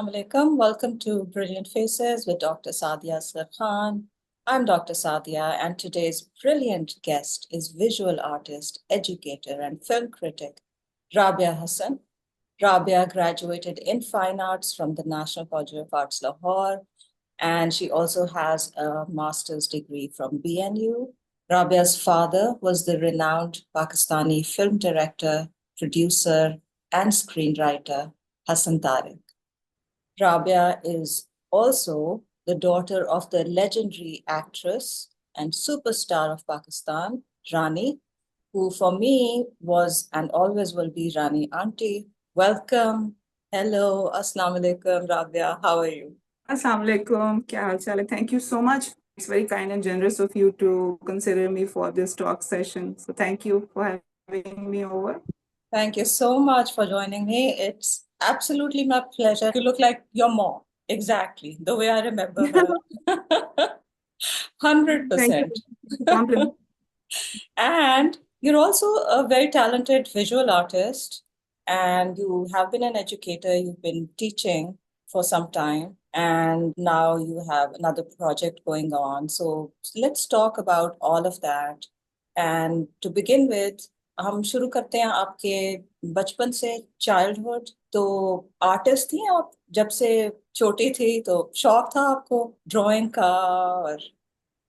Assalamu alaikum. Welcome to Brilliant Faces with Dr. Sadia Asghar Khan. I'm Dr. Sadia, and today's brilliant guest is visual artist, educator, and film critic Rabia Hassan. Rabia graduated in Fine Arts from the National College of Arts, Lahore, and she also has a master's degree from BNU. Rabia's father was the renowned Pakistani film director, producer, and screenwriter Hassan Tariq. Rabia is also the daughter of the legendary actress and superstar of Pakistan, Rani, who for me was and always will be Rani Auntie. Welcome. Hello. Assalamu alaikum, Rabia. How are you? Assalamu alaikum. Kya hal chal hai? Thank you so much. It's very kind and generous of you to consider me for this talk session. So thank you for having me over. Thank you so much for joining me. It's absolutely my pleasure. You look like your mom. Exactly. The way I remember her. 100%. Thank you. Compliment. And you're also a very talented visual artist, and you have been an educator. You've been teaching for some time, and now you have another project going on. So let's talk about all of that. And to begin with, हम शुरू करते हैं आपके बचपन से, childhood. तो artist थी आप जब से छोटी थी, तो शौक था आपको ड्राइंग का? और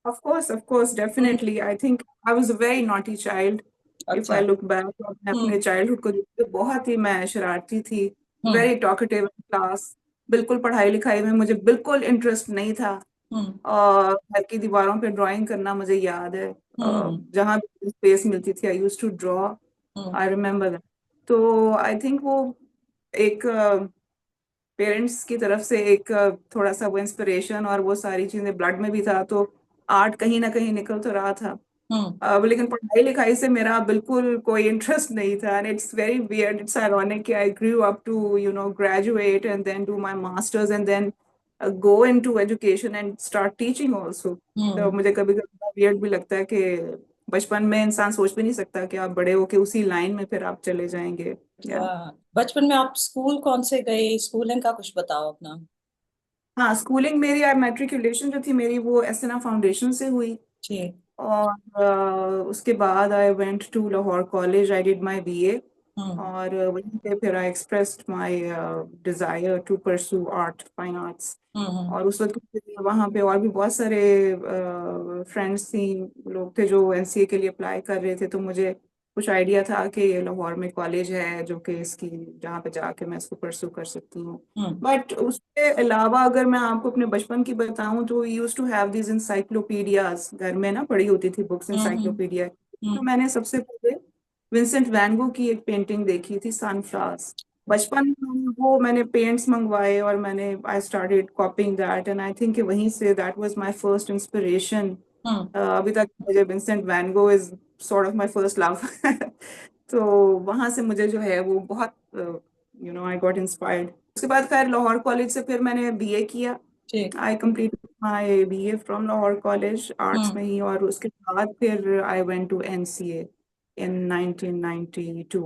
Of course, definitely. I think I was a very naughty child. If I अच्छा। look back, मैं अपने childhood को देखती हूँ, बहुत ही मैं शरारती थी, very talkative in class. बिल्कुल पढ़ाई लिखाई में मुझे बिल्कुल इंटरेस्ट नहीं था। और घर की दीवारों पे ड्राइंग करना मुझे याद है। जहाँ भी स्पेस मिलती थी, I used to draw. I remember that. तो आई थिंक वो एक पेरेंट्स की तरफ से एक थोड़ा सा वो इंस्पिरेशन और वो सारी चीजें ब्लड में भी था, तो आर्ट कहीं ना कहीं निकल तो रहा था। लेकिन पढ़ाई लिखाई से मेरा बिल्कुल कोई इंटरेस्ट नहीं था, and it's very weird, it's ironic कि I grew up to graduate and then do my masters and then go into education and start teaching also. तो मुझे कभी कभी वियर्ड भी लगता है कि बचपन में इंसान सोच भी नहीं सकता कि आप बड़े होके उसी लाइन में फिर आप चले जाएंगे। बचपन में आप स्कूल कौन से गए? स्कूलिंग का कुछ बताओ अपना। हाँ, स्कूलिंग मेरी मैट्रिकुलेशन जो थी मेरी वो एसएना फाउंडेशन से हुई। जी। और उसके बाद I went to Lahore college, I did my BA. और वहीं पे फिर I expressed my desire to pursue art, fine arts. और उस वक्त वहाँ पे और भी बहुत सारे फ्रेंड्स थी, लोग थे जो एनसीए के लिए अप्लाई कर रहे थे, तो मुझे कुछ आइडिया था कि ये लाहौर में कॉलेज है जो कि इसकी जहाँ पे जाके मैं इसको परस्यू कर सकती हूँ। बट उसके अलावा अगर मैं आपको अपने बचपन की बताऊं तो यूज टू हैव दीज इंसाइक्लोपीडियाज, घर में ना पढ़ी होती थी बुक्स इंसाइक्लोपीडिया। तो मैंने सबसे पहले विंसेंट वैन गो की एक पेंटिंग देखी थी, सनफ्लावर्स। बचपन में वो मैंने पेंट्स मंगवाए और मैंने I started copying that, and I think वहीं से that was my first inspiration. अभी तक मुझे Vincent van Gogh is sort of my first love. तो वहां से मुझे जो है वो बहुत आई गॉट इंस्पायर्ड। उसके बाद खैर लाहौर कॉलेज से फिर मैंने बीए किया। I complete my BA from Lahore college arts में ही, और उसके बाद फिर I went to NCA in 1992.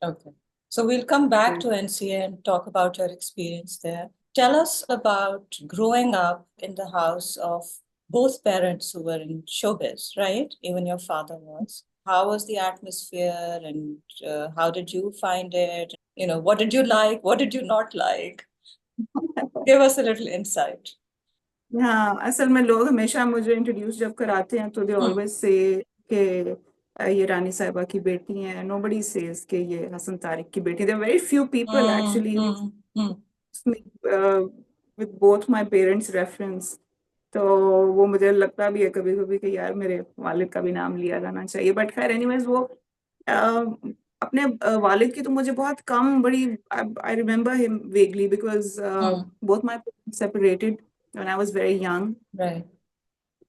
Okay. So we'll come back to NCA and talk about your experience there. Tell us about growing up in the house of both parents who were in showbiz, right? Even your father was. How was the atmosphere, and how did you find it? What did you like? What did you not like? Give us a little insight. हाँ, असल में लोग हमेशा मुझे introduce जब कराते हैं तो दे ऑलवेज से कि ये रानी साहिबा की बेटी हैं। नोबडी सेज कि ये हसन तारिक की बेटी। There very few people actually with both my parents reference. तो वो मुझे लगता भी है कभी कभी कि यार मेरे वालिद का भी नाम लिया जाना चाहिए। बट खैर एनीवेज वो अपने वालिद की तो मुझे बहुत कम, बड़ी I remember him vaguely because both my parents separated when I was very young. Right.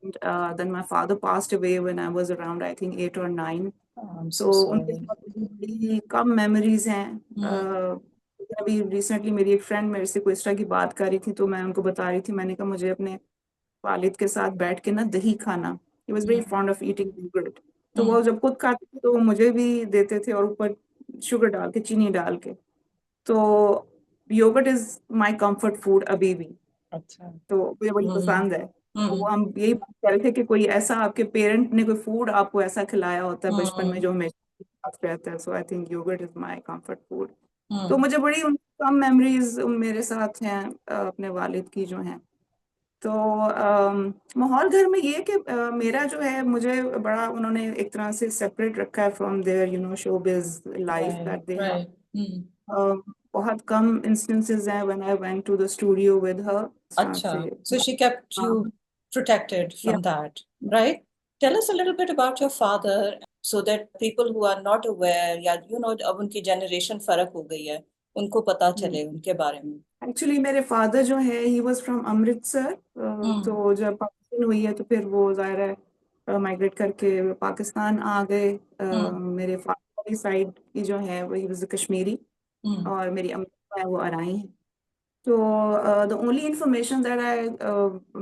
And then my father passed away when I was around, I think, 8 or 9. Oh, I'm so उनके sorry. साथ बड़ी कम memories हैं। अभी recently मेरी एक friend मेरे से कोई इस तरह की बात कर रही थी, तो मैं उनको बता रही थी, मैंने कहा मुझे अपने वालिद के साथ बैठ के ना दही खाना, he was very fond of eating yogurt. तो वो जब खुद खाते थे तो वो मुझे भी देते थे, और ऊपर शुगर डाल के, चीनी डाल के। तो yogurt is my comfort food अभी भी, अच्छा। तो मुझे बड़ी पसंद है। तो हम्म हम यही बात कर रहे थे कि कोई ऐसा आपके पेरेंट ने कोई फूड आपको ऐसा खिलाया होता है बचपन में हम्म जो हमेशा साथ रहता है, so I think yoghurt is my comfort food. तो हम्म मुझे बड़ी कम मेमोरीज मेरे साथ हैं अपने वालिद की जो हैं। तो माहौल घर में ये कि मेरा जो है, मुझे बड़ा उन्होंने एक तरह से सेपरेट रखा है from there showbiz life right that they have. Right बहुत कम इंस्टेंसेस हैं when I went to the studio with her, इस तरह Acha. से। So she kept हाँ, you protected या from that, right? Tell us a little bit about your father so that people who are not aware या अब उनकी generation फर्क हो गई है उनको पता चले उनके बारे में। एक्चुअली मेरे फादर जो है ही वाज फ्रॉम अमृतसर। हम्म तो जब पाकिस्तान हुई है तो फिर वो ज़ाहिर है माइग्रेट करके पाकिस्तान आ गए। हम्म मेरे फादर वाली साइड की जो है वो ही वाज कश्मीरी, हम्म और मेरी अम्मी है वो अराई है। So the only information that I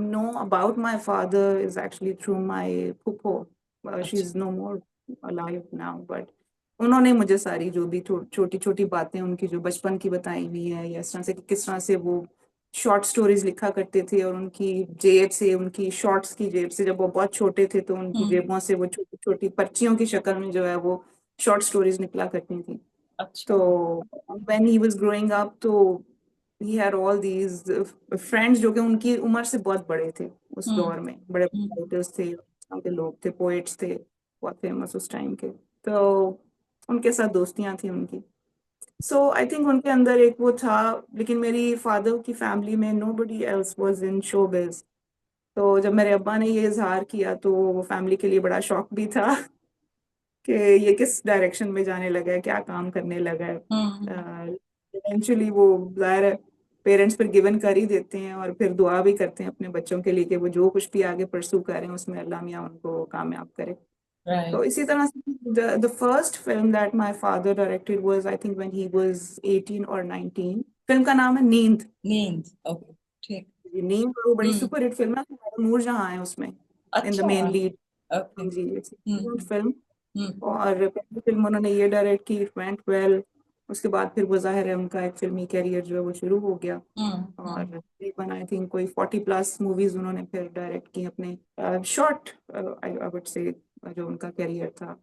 know about my father is actually through my puppo. अच्छा She's no more alive now, but उन्होंने मुझे सारी जो भी छोटी छोटी बातें उनकी जो बचपन की बताई हुई है, या इस तरह से कि किस तरह से वो शॉर्ट स्टोरीज लिखा करते थे, और उनकी जेब से, उनकी शॉर्ट्स की जेब से, जब वो बहुत छोटे थे तो उनकी हम्म जेबों से वो छोटी छोटी पर्चियों की शक्ल में जो है वो शॉर्ट स्टोरीज निकला करती थी। अच्छा तो when he was growing up, तो he had all these friends जो कि उनकी उम्र से बहुत बड़े थे उस हम्म दौर में, बड़े हम्म राइटर्स थे, उस तरह के लोग थे, पोएट्स थे, बहुत फेमस उस टाइम के। तो उनके साथ दोस्तियां थी उनकी। सो आई थिंक उनके अंदर एक वो था। लेकिन मेरी फादर की फैमिली में nobody else was in showbiz। तो जब मेरे अब्बा ने ये इजहार किया तो वो फैमिली के लिए बड़ा शौक भी था कि ये किस डायरेक्शन में जाने लगा है, क्या काम करने लगा हम्म है। इवेंचुअली वो जाहिर है पेरेंट्स फिर गिवन कर ही देते हैं, और फिर दुआ भी करते हैं अपने बच्चों के लिए कि वो जो कुछ भी आगे परसू करें उसमें अल्लाह मियाँ उनको कामयाब करे। तो राइट इसी तरह से the first film that my father directed was I think when he was 18 और 19। फिल्म का नाम है नींद। नींद ओके ठीक ये नींद, और वो बड़ी हम्म सुपर हिट फिल्म है, नूरजहां है उसमें इन द अच्छा मेन लीड। ओके जी, इट्स फिल्म। हम्म और पहली फिल्म उन्होंने ये डायरेक्ट की, इट वेंट वेल। उसके बाद फिर वो जाहिर है उनका एक फिल्मी कैरियर जो है वो शुरू हो गया। और हम्म तकरीबन आई थिंक कोई 40+ मूवीज उन्होंने फिर डायरेक्ट की अपने शॉर्ट, आई वुड से, जो उनका कैरियर था।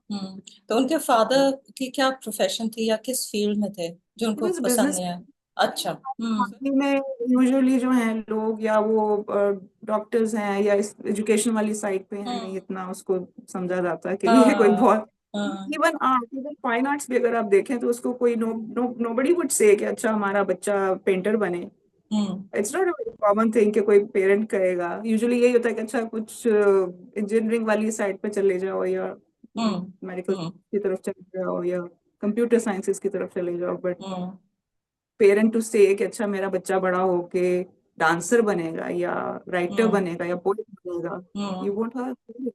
तो उनके फादर की क्या प्रोफेशन थी या किस फील्ड में थे जो ही उनको वाज पसंद बिजनेस। नहीं आया। अच्छा फैमिली में यूजुअली जो हैं लोग, या वो डॉक्टर्स हैं या इस एजुकेशन वाली साइड पे हैं, नहीं हम्म इतना उसको समझा जाता कि ये कोई हाँ बहुत। हाँ even art, even fine arts भी अगर आप देखें तो उसको कोई नोबडी वुड से कि अच्छा हमारा बच्चा पेंटर बने। Hmm it's not a common thing कि कोई पेरेंट कहेगा। यूजुअली यही होता है कि अच्छा कुछ इंजीनियरिंग वाली साइड पे चले जाओ, या हम्म मेडिकल हम्म की तरफ चले जाओ, या कंप्यूटर साइंसेस की तरफ चले जाओ। बट हम्म पेरेंट टू से कि अच्छा मेरा बच्चा बड़ा होके डांसर बनेगा, या राइटर हम्म बनेगा, या पोएट बनेगा, you hmm won't have.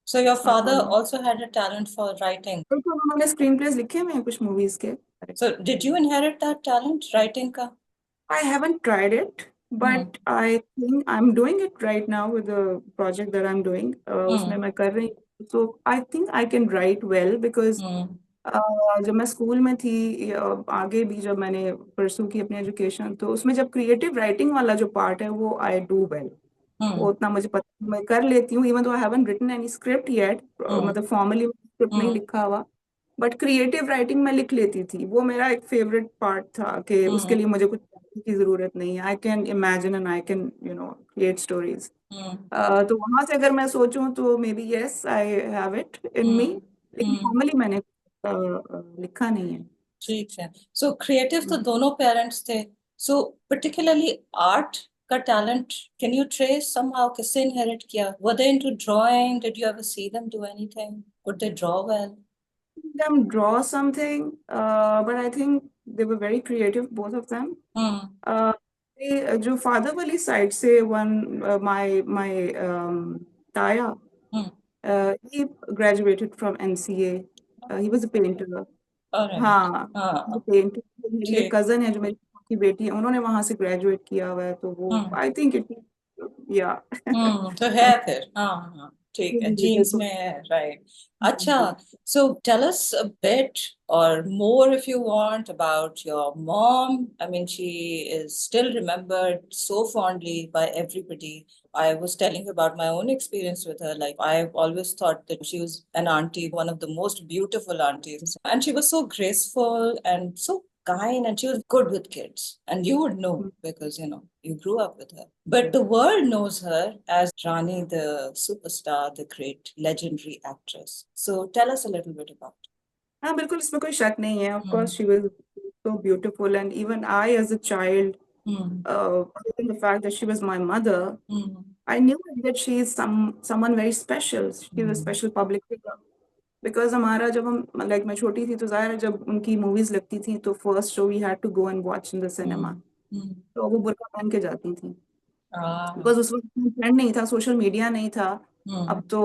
So your not father common. also had a talent for writing. बिल्कुल, उन्होंने स्क्रीन प्लेस लिखे हुए हैं कुछ मूवीज के। So did you inherit that talent, writing का? I haven't tried it, hmm but I think I'm doing it right now with the project that I'm doing. उसमें हम्म मैं कर रही हूँ, so I think I can write well because हम्म जब मैं school में थी, आगे भी जब मैंने परसू की अपनी एजुकेशन, तो उसमें जब क्रिएटिव राइटिंग वाला जो पार्ट है वो आई डू वेल। वो हम्म उतना मुझे पता, मैं कर लेती हूँ, even though I haven't written any script yet, hmm मतलब फॉर्मली स्क्रिप्ट नहीं हम्म लिखा हुआ, बट क्रिएटिव राइटिंग में लिख लेती थी। वो मेरा एक फेवरेट पार्ट था कि उसके हम्म लिए मुझे कुछ करने की जरूरत नहीं है, I can imagine and I can create stories. Hmm तो वहां से अगर मैं सोचूं तो maybe yes I have it in me. Hmm लेकिन हम्म फॉर्मली मैंने लिखा नहीं है। ठीक है। So creative तो हम्म। दोनों parents थे। So particularly art का talent, can you trace somehow किससे inherit किया? Were they into drawing? Did you ever see them do anything? Could they draw well? Them draw something, but I think they were very creative, both of them. हम्म जो father वाली side से, one my ताया, हम्म he graduated from NCA. He was a painter. alright हाँ, हाँ painter. मेरी एक ठीक cousin है जो मेरी की बेटी है, उन्होंने वहां से ग्रेजुएट किया हुआ है, तो वो हम्म आई थिंक इट, या तो है फिर हाँ हाँ ठीक है, जीन्स में है, राइट. अच्छा, so tell us a bit or more if you want about your mom. I mean, she is still remembered so fondly by everybody. I was telling you about my own experience with her. Like, I've always thought that she was an auntie, one of the most beautiful aunties. And she was so graceful and so kind, and she was good with kids. And you would know because, you know, you grew up with her. But the world knows her as Rani, the superstar, the great legendary actress. So tell us a little bit about her. हाँ बिल्कुल, इसमें कोई शक नहीं है. Of course she was so beautiful, and even I as a child, other than the fact that she was my mother, I knew that she is someone very special. She was a special public figure. Because हमारा जब हम like मैं छोटी थी तो जाहिर है जब उनकी मूवीज लगती थी तो first show we had to go and watch in the cinema. तो वो बुर्का पहन के जाती थी. बिकॉज उस वक्त ट्रेंड नहीं था, सोशल मीडिया नहीं था. अब तो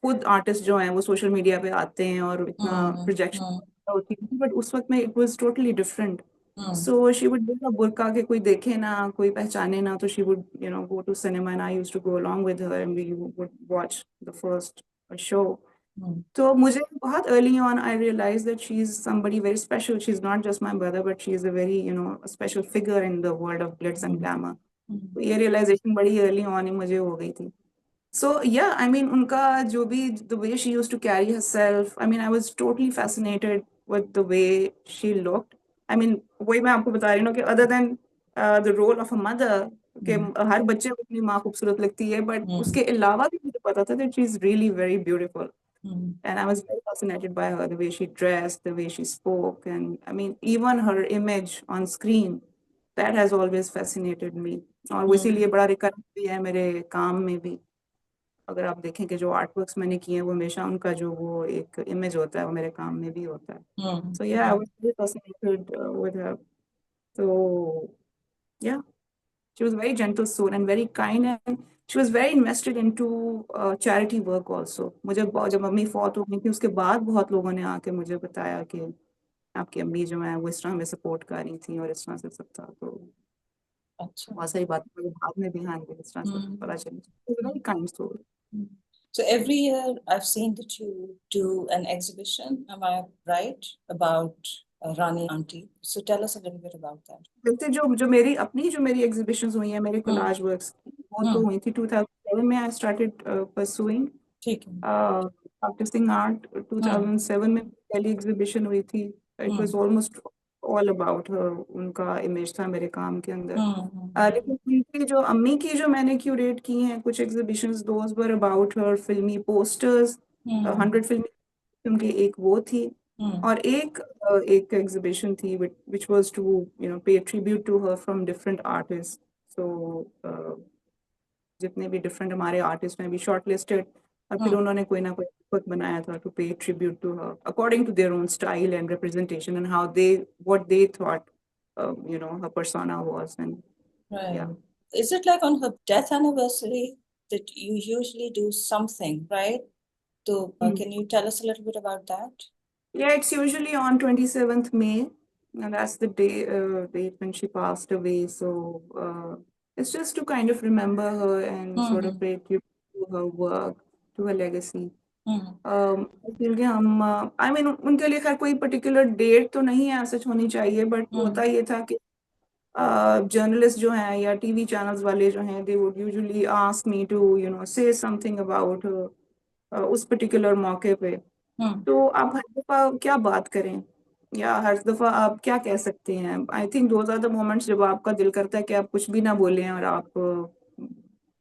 खुद आर्टिस्ट जो हैं वो सोशल मीडिया पे आते हैं और इतना प्रोजेक्शन होती है, बट उस वक्त में it was totally different. So she would wear a burqa के कोई देखे ना, कोई पहचाने ना, तो she would go to cinema and I used to go along with her and we would watch the first show. तो मुझे बहुत early on I realized that she's somebody very special. She's not just my brother, but she is a very a special figure in the world of glitz and glamour. तो ये realization बड़ी early on ही मुझे हो गई थी. So yeah, I mean उनका जो भी the way she used to carry herself, I mean I was totally fascinated with the way she looked. I mean वही मैं आपको बता रही हूँ कि other than the role of a mother, कि हर बच्चे को अपनी माँ खूबसूरत लगती है, but उसके अलावा भी मुझे पता था that she's really very beautiful. And I was very fascinated by her, the way she dressed, the way she spoke, and I mean even her image on screen, that has always fascinated me. और वो इसीलिए बड़ा recurrent भी है मेरे काम में भी. अगर आप देखें कि जो आर्ट वर्क्स मैंने किए हैं वो हमेशा उनका जो वो एक इमेज होता है वो मेरे काम में भी होता है. So yeah, I was very fascinated with her. So yeah, she was very gentle soul and very kind, and she was very invested into charity work also. मुझे जब मम्मी फौत हो गई थी उसके बाद बहुत लोगों ने आके मुझे बताया कि आपकी अम्मी जो है वो इस तरह हमें सपोर्ट कर रही थी और इस तरह से सब था. तो अच्छा, बहुत सारी बातें मुझे बाद में भी हाँ इस तरह से पता चली. Very kind soul. So every year I've seen that you do an exhibition, am I right, about Rani Auntie? So tell us a little bit about that. जैसे जो मेरी एग्जीबिशंस हुई हैं मेरे कोलाज वर्क्स वो तो हुई थी 2007 में. I started pursuing practicing art. 2007 में पहली एग्जीबिशन हुई थी. It was almost all about her. उनका इमेज था मेरे काम के अंदर. लेकिन उनकी जो अम्मी की जो मैंने क्यूरेट की हैं कुछ exhibitions, those were about her फिल्मी पोस्टर्स. 100 फिल्मी उनकी एक वो थी. और एक एग्जीबिशन थी which was to pay tribute to her from different artists. So जितने भी different हमारे artists हैं भी shortlisted और फिर उन्होंने कोई ना कोई book बनाया था to pay tribute to her according to their own style and representation and what they thought her persona was. And right. Yeah. Is it like on her death anniversary that you usually do something, right? So can you tell us a little bit about that? Yeah, it's usually on 27th May, and that's the date when she passed away. So it's just to kind of remember her and sort of pay tribute to her work, to her legacy. क्योंकि हम I mean उनके लिए खैर कोई particular date तो नहीं है सच होनी चाहिए, but होता ये था कि जर्नलिस्ट जो हैं या टीवी चैनल्स वाले जो हैं they would usually ask me to say something about उस particular मौके पे. तो आप हर दफा क्या बात करें या हर दफा आप क्या कह सकते हैं. I think those are the moments जब आपका दिल करता है कि आप कुछ भी ना बोलें और आप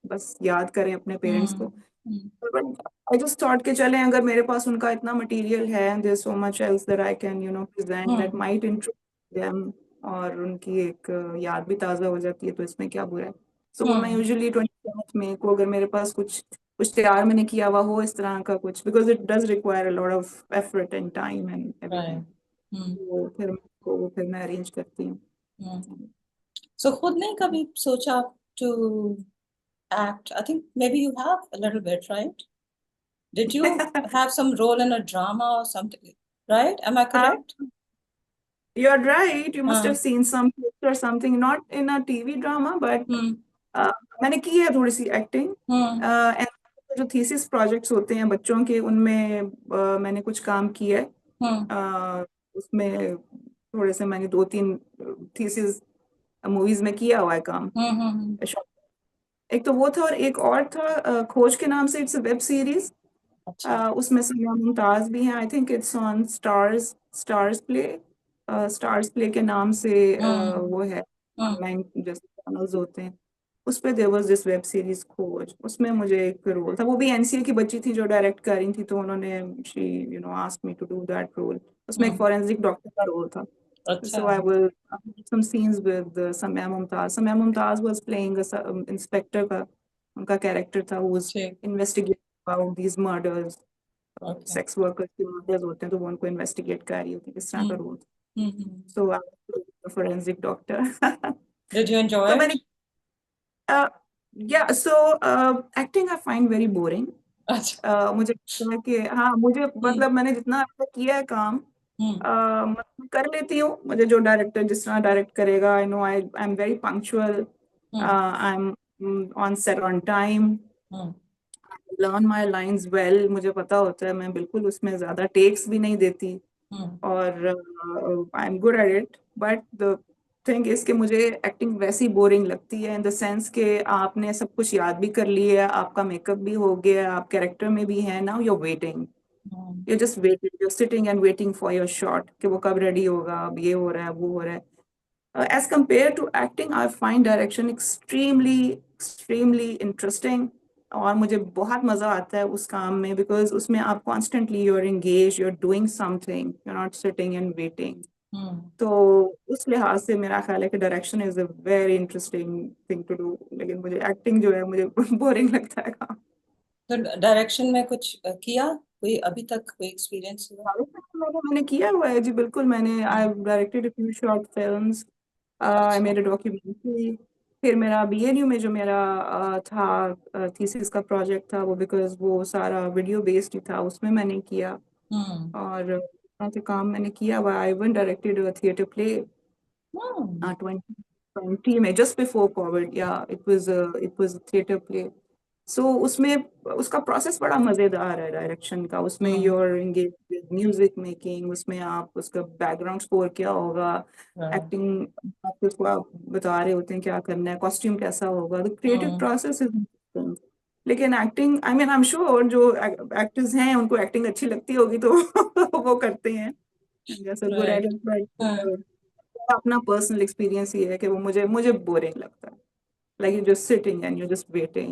बस याद करें अपने पेरेंट्स को. आई जस्ट थॉट कि चलें अगर मेरे पास उनका इतना मटेरियल है and there's so much else that I can present that might interest them और उनकी एक याद भी ताज़ा हो जाती है, तो इसमें क्या बुरा है. सो मैं यूजुअली 27 मई को अगर मेरे पास कुछ तैयार मैंने किया हुआ हो इस तरह का कुछ, because it does require a lot of effort and time and everything, तो फिर मैं अरेंज करती हूँ. सो खुद ने कभी सोचा to act? I think maybe you have a little bit, right? Did you have some role in a drama or something, right? Am I correct? You're right. You must have seen some clips or something, not in a TV drama, but मैंने की है थोड़ी सी acting. जो thesis projects होते हैं बच्चों के, उनमें मैंने कुछ काम किया है। उसमें थोड़े से मैंने 2-3 थीसिस मूवीज में किया हुआ है काम। एक तो वो था, और एक और था खोज के नाम से, इट्स अ वेब सीरीज। उसमें समिया मुमताज भी हैं। I think it's on stars play के नाम से वो है, ऑनलाइन जैसे चैनल्स होते हैं। उस पे there was this web series Khoj, उसमें मुझे एक रोल था। वो भी एनसीए की बच्ची थी जो डायरेक्ट कर रही थी, तो उन्होंने she asked me to do that role. उसमें एक फॉरेंसिक डॉक्टर का रोल था। So I did some scenes with Samia Mumtaz. Samia Mumtaz was playing a inspector का उनका कैरेक्टर था, who was investigating about these murders. Sex workers के murders होते हैं, तो वो उनको इन्वेस्टिगेट कर रही होती है, इस तरह का रोल। So I was forensic doctor. Did you enjoy तो it? मैंने so acting I find very boring. मुझे लगता है कि हाँ, मुझे मतलब मैंने जितना अब तक किया है काम, मैं कर लेती हूँ। मुझे जो डायरेक्टर जिस तरह डायरेक्ट करेगा, I know I am very punctual, I am on set on time, learn my lines well. मुझे पता होता है, मैं बिल्कुल उसमें ज्यादा टेक्स भी नहीं देती, और I am good at it. But the thing is कि मुझे एक्टिंग वैसी बोरिंग लगती है, इन द सेंस कि आपने सब कुछ याद भी कर लिया है, आपका मेकअप भी हो गया, आप कैरेक्टर में भी है, now you're waiting, you're just waiting, you're sitting and waiting for your shot कि वो कब रेडी होगा, अब ये हो रहा है, वो हो रहा है। As compared to acting, I find direction extremely interesting, और मुझे बहुत मजा आता है उस काम में, because उसमें आप constantly you're engaged, you're doing something, you're not sitting and waiting. तो उस लिहाज से मेरा ख्याल है कि direction is a very interesting thing to do, लेकिन मुझे एक्टिंग जो है मुझे बोरिंग लगता है काम। तो डायरेक्शन में कुछ किया, कोई अभी तक कोई एक्सपीरियंस हुआ? मैंने किया हुआ है जी, बिल्कुल। मैंने I directed a few short films, I made a documentary. फिर मेरा बीएनयू में जो मेरा था थीसिस का प्रोजेक्ट था, वो बिकॉज वो सारा वीडियो बेस्ड ही था, उसमें मैंने किया। और ऐसे काम मैंने किया हुआ। I even directed a theatre play 2020 में, जस्ट बिफोर कोविड। या it was theatre play. So उसमें उसका प्रोसेस बड़ा मजेदार है डायरेक्शन का। उसमें you're engage with music making, उसमें आप उसका बैकग्राउंड स्कोर क्या होगा, एक्टिंग आप उसको आप बता रहे होते हैं क्या करना है, कॉस्ट्यूम कैसा होगा, द क्रिएटिव प्रोसेस इज। लेकिन acting, I mean I am sure जो एक्टर्स हैं उनको एक्टिंग अच्छी लगती होगी, तो वो करते हैं, जैसे गुड एट। अपना पर्सनल एक्सपीरियंस ये है कि वो मुझे मुझे बोरिंग लगता है, like you're just sitting and you're just waiting.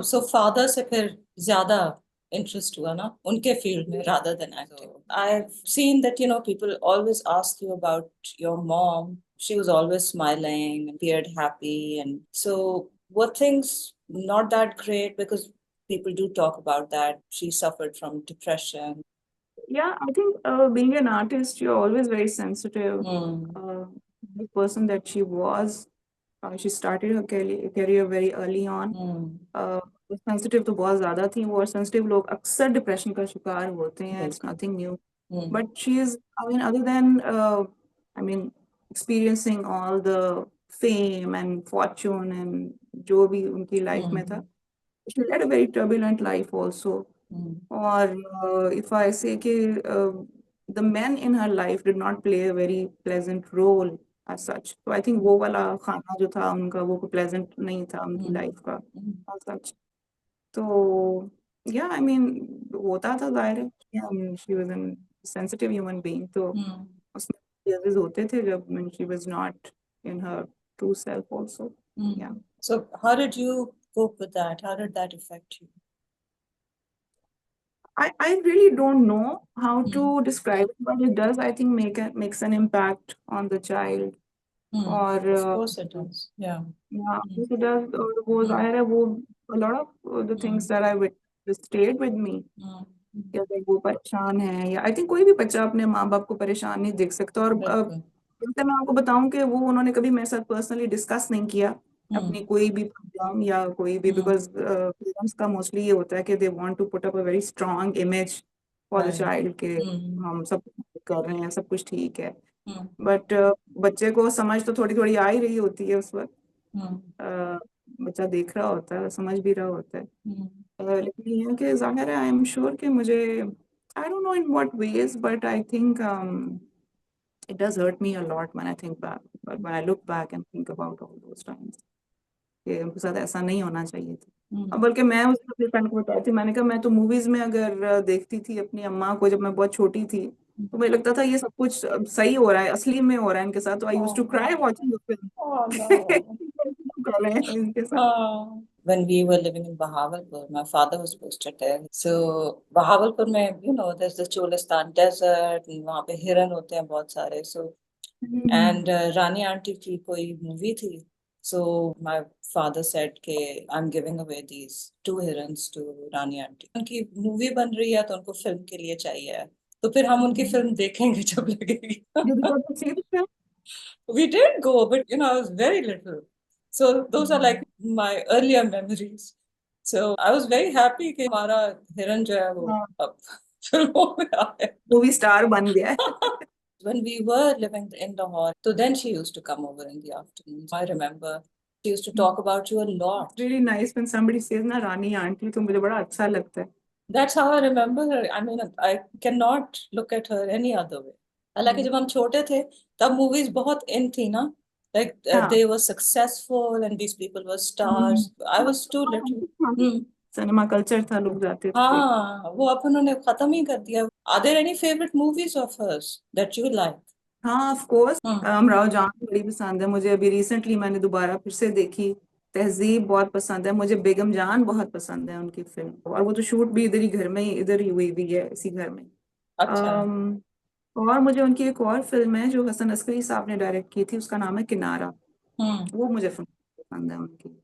So father से फिर ज्यादा इंटरेस्ट हुआ ना उनके फील्ड में rather than acting. I've seen that people always ask you about your mom. She was always smiling, appeared happy, and so were things not that great, because people do talk about that she suffered from depression. Yeah, I think being an artist, you're always very sensitive. The person that she was, she started her career very early on. Sensitive तो बहुत ज्यादा थी वो, और sensitive लोग अक्सर depression का शिकार होते हैं। It's nothing new, but she is, I mean other than I mean experiencing all the fame and fortune and जो भी उनकी लाइफ में था, she led a very turbulent life also. Or if I say कि the men in her life did not play a very pleasant role as such. So I think वो वाला खाना जो था उनका, वो pleasant नहीं था उनकी लाइफ का as such. तो yeah, I mean होता था जाहिर है, I mean, she was a sensitive human being, तो उसमें phases होते थे जब when she was not in her true self also. Yeah. So how did you cope with that? How did that affect you? I really don't know how to describe it, but it does, I think, makes an impact on the child. Or of course it does. Yeah. Yeah, it does. और वो जाहिर है, वो a lot of the things that I witnessed stayed with me. या अगर वो परेशान है, या आई थिंक कोई भी बच्चा अपने माँ बाप को परेशान नहीं देख सकता। और जैसे मैं आपको बताऊं कि वो उन्होंने कभी मेरे साथ पर्सनली डिस्कस नहीं किया अपनी कोई भी प्रॉब्लम या कोई भी, बिकॉज पेरेंट्स का मोस्टली ये होता है कि they want to put up a very strong image for the child के हम सब कर रहे हैं, सब कुछ ठीक है। बट बच्चे को समझ तो थोड़ी थोड़ी आ ही रही होती है उस वक्त। बच्चा देख रहा होता है, समझ भी रहा होता है। लेकिन ये है कि जाहिर है आई एम श्योर कि मुझे I don't know in what ways but I think it does hurt me a lot when I think back, but when I look back and think about all those times, कि उनके साथ ऐसा नहीं होना चाहिए था। अब बल्कि मैं उसको अपने फ्रेंड को बताती थी, मैंने कहा मैं तो मूवीज में अगर देखती थी अपनी अम्मा को जब मैं बहुत छोटी थी, तो मुझे लगता था ये सब कुछ सही हो रहा है, असली में हो रहा है इनके साथ, तो I used to cry watching the film. Oh no. कर रहे हैं इनके साथ। When we were living in Bahawalpur, my father was posted there. So Bahawalpur में, there's the Cholistan desert, and वहाँ पे हिरन होते हैं बहुत सारे. So and Rani Auntie की कोई movie थी. So my father said कि I'm giving away these 2 hirans to Rani Auntie. उनकी movie बन रही है तो उनको film के लिए चाहिए. तो फिर हम उनकी film देखेंगे जब लगेगी. Did you go to see the film? We did go, but I was very little. So those are like my earlier memories. So I was very happy कि हमारा हिरन जो है वो हाँ, अब फिल्मों में आया. मूवी स्टार बन गया है। When we were living in Lahore, so then she used to come over in the afternoons. I remember she used to talk about you a lot. Really nice when somebody says ना रानी aunty, तो मुझे बड़ा अच्छा लगता है। That's how I remember her. I mean, I cannot look at her any other way. हालांकि जब हम छोटे थे तब मूवीज बहुत इन थी ना, like हाँ, they were successful and these people were stars. I was too little. Hmm. Cinema culture था, लोग जाते थे देखने। हाँ, वो अब उन्होंने खत्म ही कर दिया. Are there any favorite movies of hers that you like? हाँ ऑफ कोर्स, Hmm. अमराव जान बड़ी पसंद है मुझे, अभी रिसेंटली मैंने दोबारा फिर से देखी। तहजीब बहुत पसंद है मुझे, बेगम जान बहुत पसंद है उनकी फिल्म, और वो तो शूट भी इधर ही घर में ही, इधर ही हुई हुई है इसी घर में। अच्छा. अम, और मुझे उनकी एक और फिल्म है जो हसन अस्करी साहब ने डायरेक्ट की थी, उसका नाम है किनारा। Hmm. वो मुझे फिल्म पसंद है उनकी।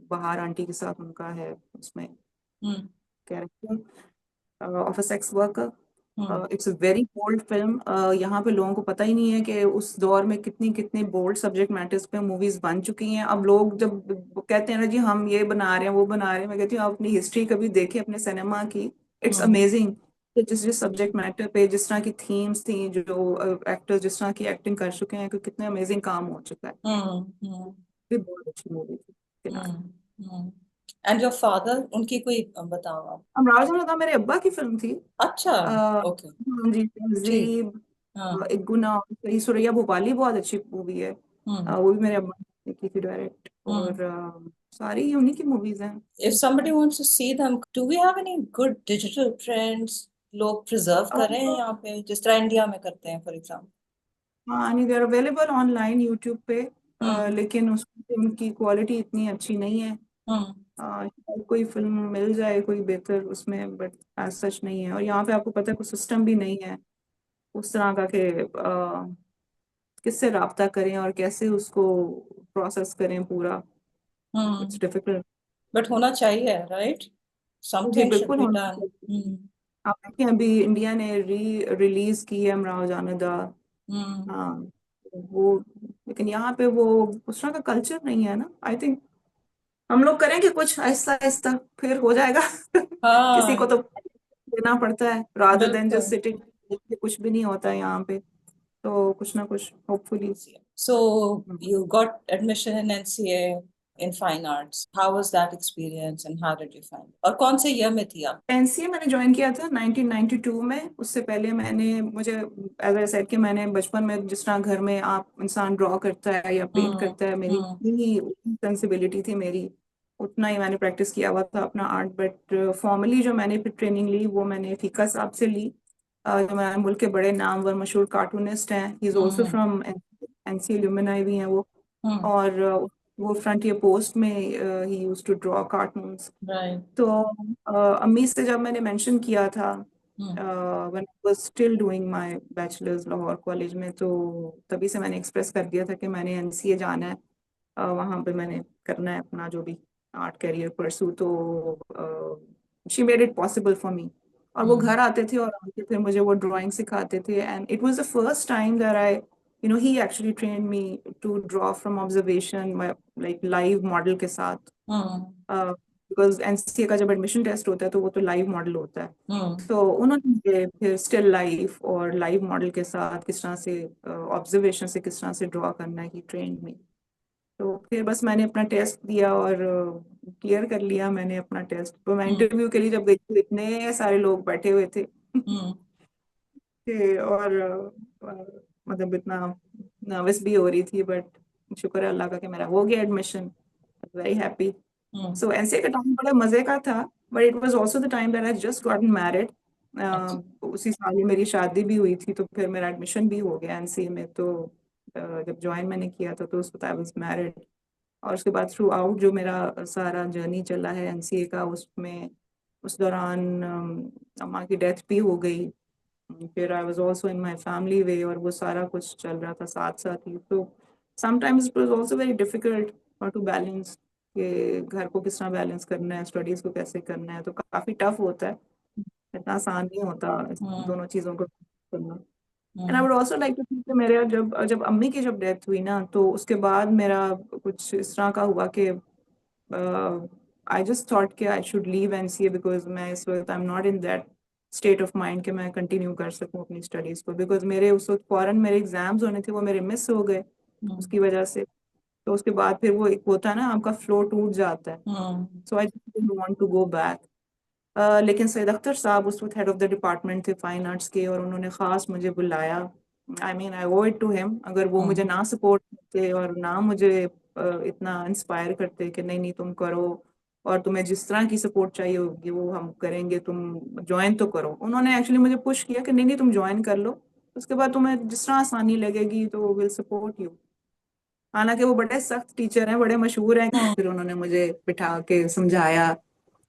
बहार आंटी के साथ उनका है उसमें Hmm. Character of a sex worker. Hmm. It's a very bold film. यहाँ पे लोगों को पता ही नहीं है कि उस दौर में कितनी कितनी बोल्ड सब्जेक्ट मैटर्स पे मूवीज बन चुकी हैं। अब लोग जब कहते हैं ना जी हम ये बना रहे हैं वो बना रहे हैं, मैं कहती हूँ आप अपनी हिस्ट्री कभी देखिए अपने सिनेमा की, इट्स Hmm. अमेजिंग। जिस जिस सब्जेक्ट मैटर पे जिस तरह की थीम्स थी, जो एक्टर्स जिस तरह की एक्टिंग कर चुके हैं, कि कितने अमेजिंग काम हो चुका है। Hmm. Hmm. ये बहुत अच्छी मूवी थी किनारा। Hmm. Hmm. And your father, उनकी कोई बताओ आप. अमराज था मेरे अब्बा की फिल्म थी। अच्छा. ओके. हाँ जी, ठीक. तहजीब, हाँ. एक गुना, सही सुरैया भोपाली बहुत अच्छी मूवी है। हम्म. वो भी मेरे अब्बा ने की थी डायरेक्ट, हम्म. और सारी ही उन्हीं की मूवीज हैं। If somebody wants to see them, do we have any good digital trends? लोग प्रिजर्व कर रहे हैं यहाँ पे जिस तरह इंडिया में करते हैं फॉर एग्जाम्पल. हाँ नहीं, देर अवेलेबल ऑनलाइन यूट्यूब पे, हम्म. लेकिन उसकी उनकी क्वालिटी इतनी अच्छी नहीं है। हम्म. शायद कोई फिल्म मिल जाए कोई बेहतर उसमें, बट एज सच नहीं है। और यहाँ पे आपको पता है कोई सिस्टम भी नहीं है उस तरह का कि किससे राब्ता करें और कैसे उसको प्रोसेस करें पूरा। हम्म. It's difficult. बट होना चाहिए, राइट? जी समथिंग शुड बिल्कुल बी होना डन. चाहिए। हम्म. आप देखिए अभी इंडिया ने रिलीज की है अमराव जानदा। हम्म. हाँ, वो, लेकिन यहाँ पे वो उस तरह का कल्चर नहीं है ना, आई थिंक। हम लोग करेंगे कुछ आहिस्ता आहिस्ता, फिर हो जाएगा। किसी को हाँ, तो देना पड़ता है, रादर देन जस्ट बिल्कुल. सिटिंग। कुछ भी नहीं होता है यहाँ पे, तो कुछ ना कुछ hopefully. So you got admission in NCA in fine arts. How was that experience and how did you find it? और कौन से year में थी आप? एनसीए मैंने ज्वाइन किया था 1992 में। उससे पहले मैंने, मुझे एज आई सेड कि मैंने बचपन में जिस तरह घर में आप इंसान ड्रॉ करता है या पेंट हम्म. करता है, मेरी हम्म. उतनी ही सेंसिबिलिटी थी मेरी, उतना ही मैंने प्रैक्टिस किया हुआ था अपना आर्ट। बट फॉर्मली जो मैंने फिर ट्रेनिंग ली वो मैंने फीका साहब से ली, जो हमारे मुल्क के बड़े नामवर मशहूर कार्टूनिस्ट हैं। He is also hmm. From NCA alumni भी हैं वो। हम्म. और वो फ्रंटियर पोस्ट में ही used to draw cartoons. Right. तो अम्मी से जब मैंने मेंशन किया था hmm. When I was still doing my bachelors Lahore college में, तो तभी से मैंने एक्सप्रेस कर दिया था कि मैंने एनसीए जाना है, वहाँ पे मैंने करना है अपना जो भी आर्ट करियर परसू। तो she made it possible for me. और वो हम्म. घर आते थे और आके फिर मुझे वो ड्राइंग सिखाते थे, and it was the first time that I he actually train me to draw from observation, like live model के साथ। हम्म. बिकॉज एनसीए का जब एडमिशन टेस्ट होता है तो वो तो लाइव मॉडल होता है। हम्म. तो उन्होंने मुझे फिर स्टिल लाइफ और लाइव मॉडल के साथ किस तरह से ऑब्जर्वेशन से किस तरह से ड्रॉ करना है, ही ट्रेन में। तो फिर बस मैंने अपना टेस्ट दिया और क्लियर कर लिया मैंने अपना टेस्ट। तो मैं हम्म, इंटरव्यू के लिए जब गई थी, इतने सारे लोग बैठे हुए थे हम्म, और मतलब इतना नर्वस भी हो रही थी, बट शुक्र है अल्लाह का कि मेरा हो गया admission. Very happy. Hmm, so NCA का टाइम बड़ा मजे का था, but it was also the time that I just gotten married. अच्छा, उसी साल ही मेरी शादी भी हुई थी, तो फिर मेरा एडमिशन भी हो गया एनसीए में। तो जब ज्वाइन मैंने किया था तो उस वक्त आई वाज मैरिड। और उसके बाद थ्रू आउट जो मेरा सारा जर्नी चला है एनसीए का, उसमें उस दौरान अम्मा की डेथ भी हो गई। फिर I was also in my family way, और वो सारा कुछ चल रहा था साथ साथ ही। तो sometimes it was also very difficult to balance, कि घर को किस तरह बैलेंस करना है, स्टडीज को कैसे करना है। तो काफी टफ होता है, इतना आसान नहीं होता इस हम्म, दोनों चीजों को करना। And I hmm, would also like to think, मेरे जब जब अम्मी की जब डेथ हुई ना, तो उसके बाद मेरा कुछ इस तरह का हुआ कि आई जस्ट थॉट कि I should leave NCA, because मैं इस वक्त I am not in that state of mind कि मैं कंटिन्यू कर सकूं अपनी स्टडीज को। बिकॉज मेरे उस वक्त फौरन मेरे एग्जाम्स होने थे, वो मेरे मिस हो गए हम्म, उसकी वजह से। तो उसके बाद फिर वो एक होता है ना, आपका फ्लो टूट जाता है। Hmm, so I don't want to go back. लेकिन सैयद अख्तर साहब उस वक्त हेड ऑफ द डिपार्टमेंट थे फाइन आर्ट्स के, और उन्होंने खास मुझे बुलाया। I mean I owe it to him. अगर वो मुझे हम्म, ना सपोर्ट करते और ना मुझे इतना इंस्पायर करते कि नहीं नहीं तुम करो, और तुम्हें जिस तरह की सपोर्ट चाहिए होगी वो हम करेंगे, तुम ज्वाइन तो करो। उन्होंने एक्चुअली मुझे पुश किया कि नहीं नहीं तुम ज्वाइन कर लो, उसके बाद तुम्हें जिस तरह आसानी लगेगी तो विल सपोर्ट यू। हालांकि वो बड़े सख्त टीचर हैं, बड़े मशहूर हैं। हम्म, फिर उन्होंने मुझे बिठा के समझाया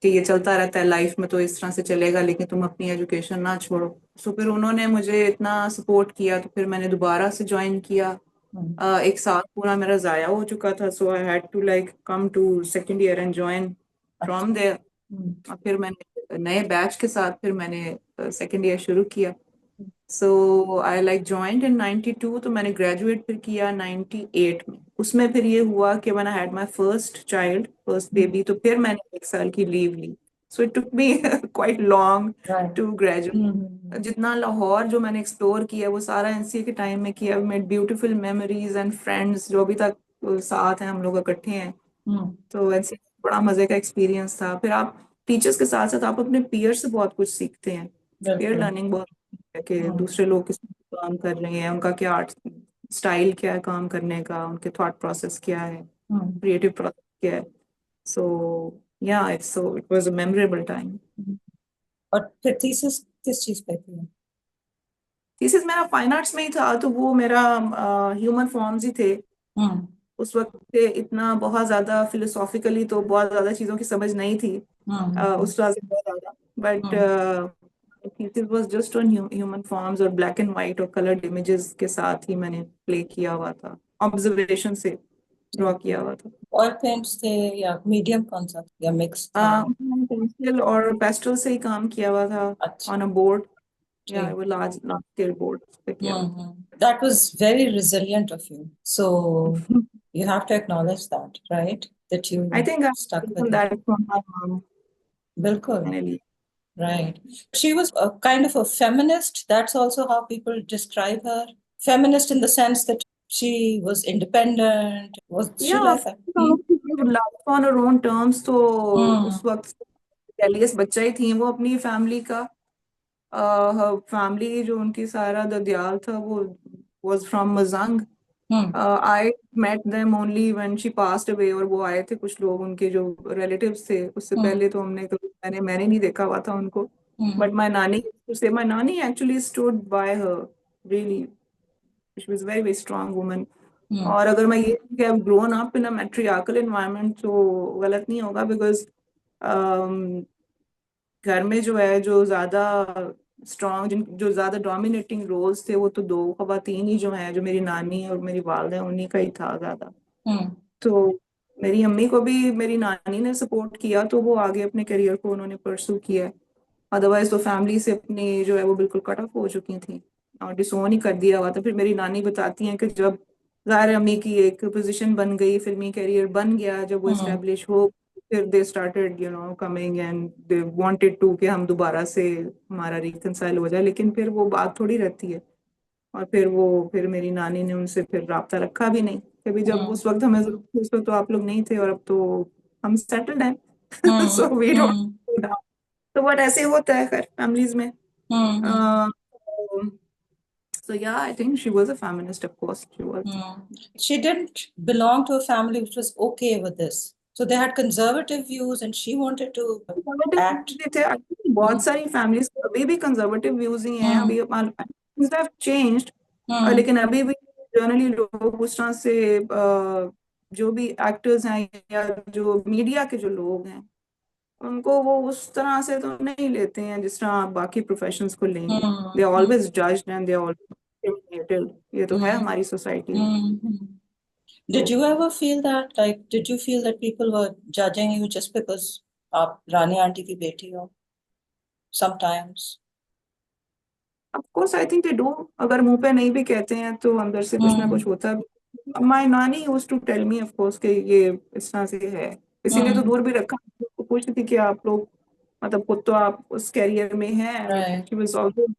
कि ये चलता रहता है लाइफ में, तो इस तरह से चलेगा, लेकिन तुम अपनी एजुकेशन ना छोड़ो। सो फिर उन्होंने मुझे इतना सपोर्ट किया, तो फिर मैंने दोबारा से ज्वाइन किया। हम्म, एक साल पूरा मेरा जाया हो चुका था, so I had to like come to second year and join अच्छा, फ्रॉम देयर। हम्म, और फिर मैंने नए बैच के साथ फिर मैंने सेकेंड ईयर शुरू किया। सो आई लाइक ज्वाइंट इन 92, तो मैंने ग्रेजुएट फिर किया 98 में। उसमें फिर ये हुआ कि मैंने had my first child, first hmm, baby, तो फिर मैंने एक साल की लीव ली। So it took me quite long right, to graduate. Hmm, जितना लाहौर जो मैंने एक्सप्लोर किया वो सारा एनसीए के टाइम में किया। Made beautiful memories and friends जो अभी तक साथ हैं, हम लोग इकट्ठे हैं। हम्म, तो एनसीए बड़ा मजे का एक्सपीरियंस था। फिर आप टीचर्स के साथ साथ आप अपने पीयर से बहुत कुछ सीखते हैं। पीयर बिल्कुल, लर्निंग बहुत है कि हम्म, दूसरे लोग किस काम कर रहे हैं, उनका क्या आर्ट स्टाइल क्या है काम करने का, उनके थॉट प्रोसेस क्या है, हम्म, क्रिएटिव प्रोसेस क्या है। सो या it was a memorable time. Hmm. और फिर थीसिस किस चीज पे थी? थीसिस मेरा फाइन आर्ट्स में ही था, तो वो मेरा ह्यूमन फॉर्म्स ही थे। हम्म, उस वक्त पे इतना बहुत ज्यादा फिलोसॉफिकली तो बहुत ज्यादा चीजों की समझ नहीं थी हम्म, उस तरह से बहुत ज्यादा। But hmm, thesis was just on human forms, और ब्लैक एंड व्हाइट और कलर्ड इमेजेस के साथ ही मैंने प्ले किया हुआ था, ऑब्जर्वेशन से ड्रॉ किया हुआ था। ऑयल पेंट्स थे या मीडियम कौन सा था या मिक्स था? मैंने पेंसिल और पेस्टल से ही काम किया हुआ था अच्छा, ऑन अ बोर्ड। या ठीक, वो लार्ज लार्ज स्केल बोर्ड पे किया हुआ that was very resilient of you, so था। you have to acknowledge that, right, that you I think I've stuck with taken it. that from my mom, Bilkul. finally. Right. She was a kind of a feminist. That's also how people describe her. Feminist in the sense that she was independent. Was she Yeah, like that? Hmm? life on her own terms, तो Hmm. उस वक्त rebellious बच्चा ही थी वो अपनी family का। Family जो उनकी सारा ददियाल था वो was from Mazang. Hmm. I met them only when she passed away, और वो आए थे कुछ लोग उनके जो रिलेटिव्स थे। उससे Hmm. पहले तो मैंने नहीं देखा हुआ था उनको। Hmm. But my nani actually stood by her, really she was very very strong woman. Hmm. और अगर मैं ये कि I grown up in a matriarchal environment तो गलत नहीं होगा, बिकॉज घर में जो है जो ज्यादा स्ट्रांग, जिन जो ज्यादा डोमिनेटिंग रोल्स थे, वो तो दो खवातीन ही जो हैं, जो मेरी नानी और मेरी वालदा है, उन्हीं का ही था ज्यादा। Hmm. तो मेरी अम्मी को भी मेरी नानी ने सपोर्ट किया, तो वो आगे अपने करियर को उन्होंने परसू किया। अदरवाइज तो फैमिली से अपनी जो है वो बिल्कुल कट ऑफ हो चुकी थी और डिसोन ही कर दिया हुआ था। फिर मेरी नानी बताती हैं कि जब ज़ाहिर अम्मी की एक पोजीशन बन गई, फिल्मी करियर बन गया, जब वो Hmm. इस्टेब्लिश हो, फिर they started coming and they wanted to कि हम दोबारा से हमारा रिकंसाइल हो जाए। लेकिन फिर वो बात थोड़ी रहती है। और फिर मेरी नानी ने उनसे फिर राब्ता रखा भी नहीं, कभी जब Hmm. उस वक्त हमें जरूरत थी, उस वक्त तो आप लोग नहीं थे, और अब तो हम सेटल्ड हैं सो वी डोंट। तो बट ऐसे होता है खैर फैमिलीज में। So yeah, I think she was a feminist, of course she was. She didn't belong to a family which was okay with this. So they had conservative views and she wanted to act. थे बहुत सारी families अभी भी conservative views ही हैं, अभी things have changed, लेकिन अभी भी जनरली लोग उस तरह से जो भी एक्टर्स हैं या जो मीडिया के जो लोग हैं उनको वो उस तरह से तो नहीं लेते हैं जिस तरह आप बाकी प्रोफेशंस को लेंगे। They always judged and they always discriminated. ये तो है हमारी सोसाइटी में। Did you ever feel that, like, did you feel that people were judging you just because आप रानी आंटी की बेटी हो? Sometimes. Of course, I think they do. अगर मुंह पे नहीं भी कहते हैं तो अंदर से कुछ ना कुछ होता है। My नानी used to tell me, of course, कि ये इस तरह से है, इसीलिए तो दूर भी रखा। तो पूछती थी कि आप लोग मतलब खुद तो आप उस कैरियर में हैं, she was always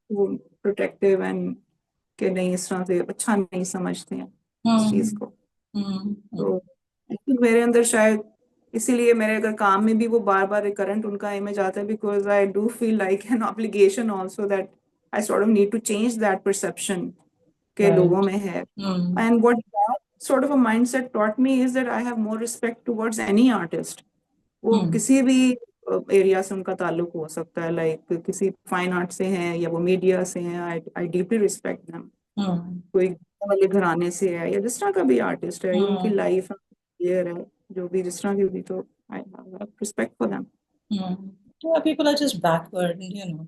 protective and कि नहीं इस तरह से अच्छा नहीं समझते हैं इस चीज को। तो I think मेरे अंदर शायद इसीलिए मेरे अगर काम में भी वो बार बार रिकरेंट उनका इमेज आता है, because I do feel like an obligation also that I sort of need to change that perception के लोगों में है। And what that sort of a mindset taught me is that I have more respect towards any artist. वो किसी भी area से उनका ताल्लुक हो सकता है, लाइक किसी फाइन आर्ट से हैं या वो मीडिया से हैं, I deeply respect them. कोई वाले घराने से है या जिस तरह का भी आर्टिस्ट है, उनकी लाइफ क्लियर है जो भी जिस तरह की भी, तो I have respect for them. Yeah, people are just backward, you know.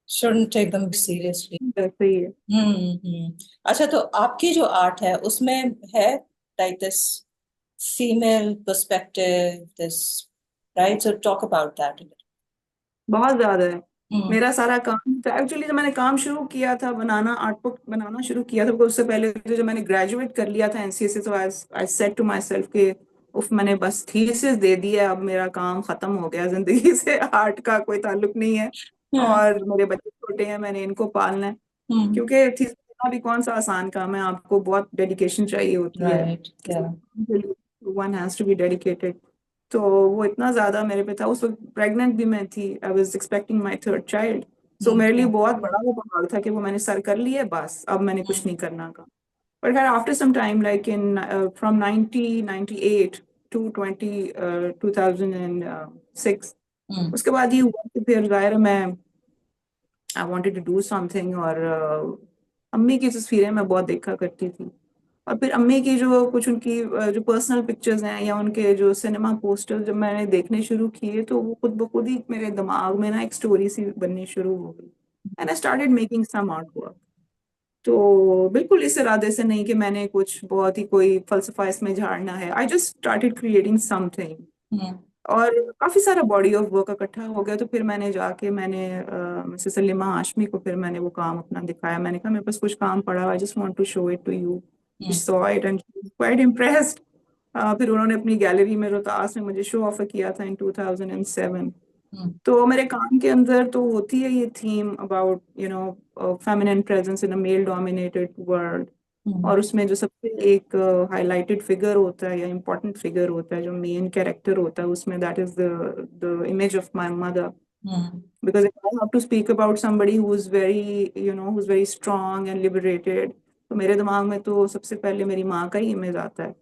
Shouldn't take them seriously. वैसे ही है। अच्छा, तो आपकी जो आर्ट है उसमें है like this female perspective, this, right? So talk about that a bit. बहुत ज्यादा है। मेरा सारा काम एक्चुअली जब मैंने काम शुरू किया था बनाना, आर्ट बुक बनाना शुरू किया था, उससे पहले तो जब मैंने ग्रेजुएट कर लिया था एनसीए से, तो I said to myself के उफ मैंने बस थीसिस दे दी है, अब मेरा काम खत्म हो गया जिंदगी से, आर्ट का कोई ताल्लुक नहीं है और मेरे बच्चे छोटे हैं, मैंने इनको पालना है। क्योंकि थीसिस देना भी कौन सा आसान काम है, आपको बहुत डेडिकेशन चाहिए होती है। One has to be dedicated. तो वो इतना ज्यादा मेरे पे था, उस वक्त प्रेग्नेंट भी मैं थी, I was expecting my third child. So मेरे लिए बहुत बड़ा वो पहाड़ था कि वो मैंने सर कर लिया, बस अब मैंने कुछ नहीं करना का। बट खैर after some time like in from 1998 to 2006 उसके बाद ये हुआ कि फिर जाहिर मैं I wanted to do something. और अम्मी की तस्वीरें मैं बहुत देखा करती थी, और फिर अम्मी की जो कुछ उनकी जो पर्सनल पिक्चर्स हैं या उनके जो सिनेमा पोस्टर्स जब मैंने देखने शुरू किए, तो वो खुद ब खुद ही मेरे दिमाग में ना एक स्टोरी सी बननी शुरू हो गई, and I started making some art work. तो बिल्कुल इस इरादे से नहीं कि मैंने कुछ बहुत ही कोई फलसफा इसमें झाड़ना है, I just started creating something. और काफी सारा बॉडी ऑफ वर्क इकट्ठा हो गया, तो फिर मैंने जाके मैंने मिसेस सलीमा हाशमी को फिर मैंने वो काम अपना दिखाया। मैंने कहा मेरे पास कुछ काम पड़ा, I just want to show it to you. She saw it and quite impressed. फिर उन्होंने अपनी गैलरी में रोहतास में मुझे शो ऑफर किया था इन 2007। तो मेरे काम के अंदर तो होती है ये theme about you know feminine presence in a male dominated world. और उसमें जो सबसे एक हाईलाइटेड फिगर होता है या इम्पोर्टेंट फिगर होता है, जो मेन कैरेक्टर होता है उसमें, that is the image of my mother. Because if I have to speak about somebody who's very, you know, who's very strong and liberated, तो मेरे दिमाग में तो सबसे पहले मेरी माँ का ही इमेज आता है,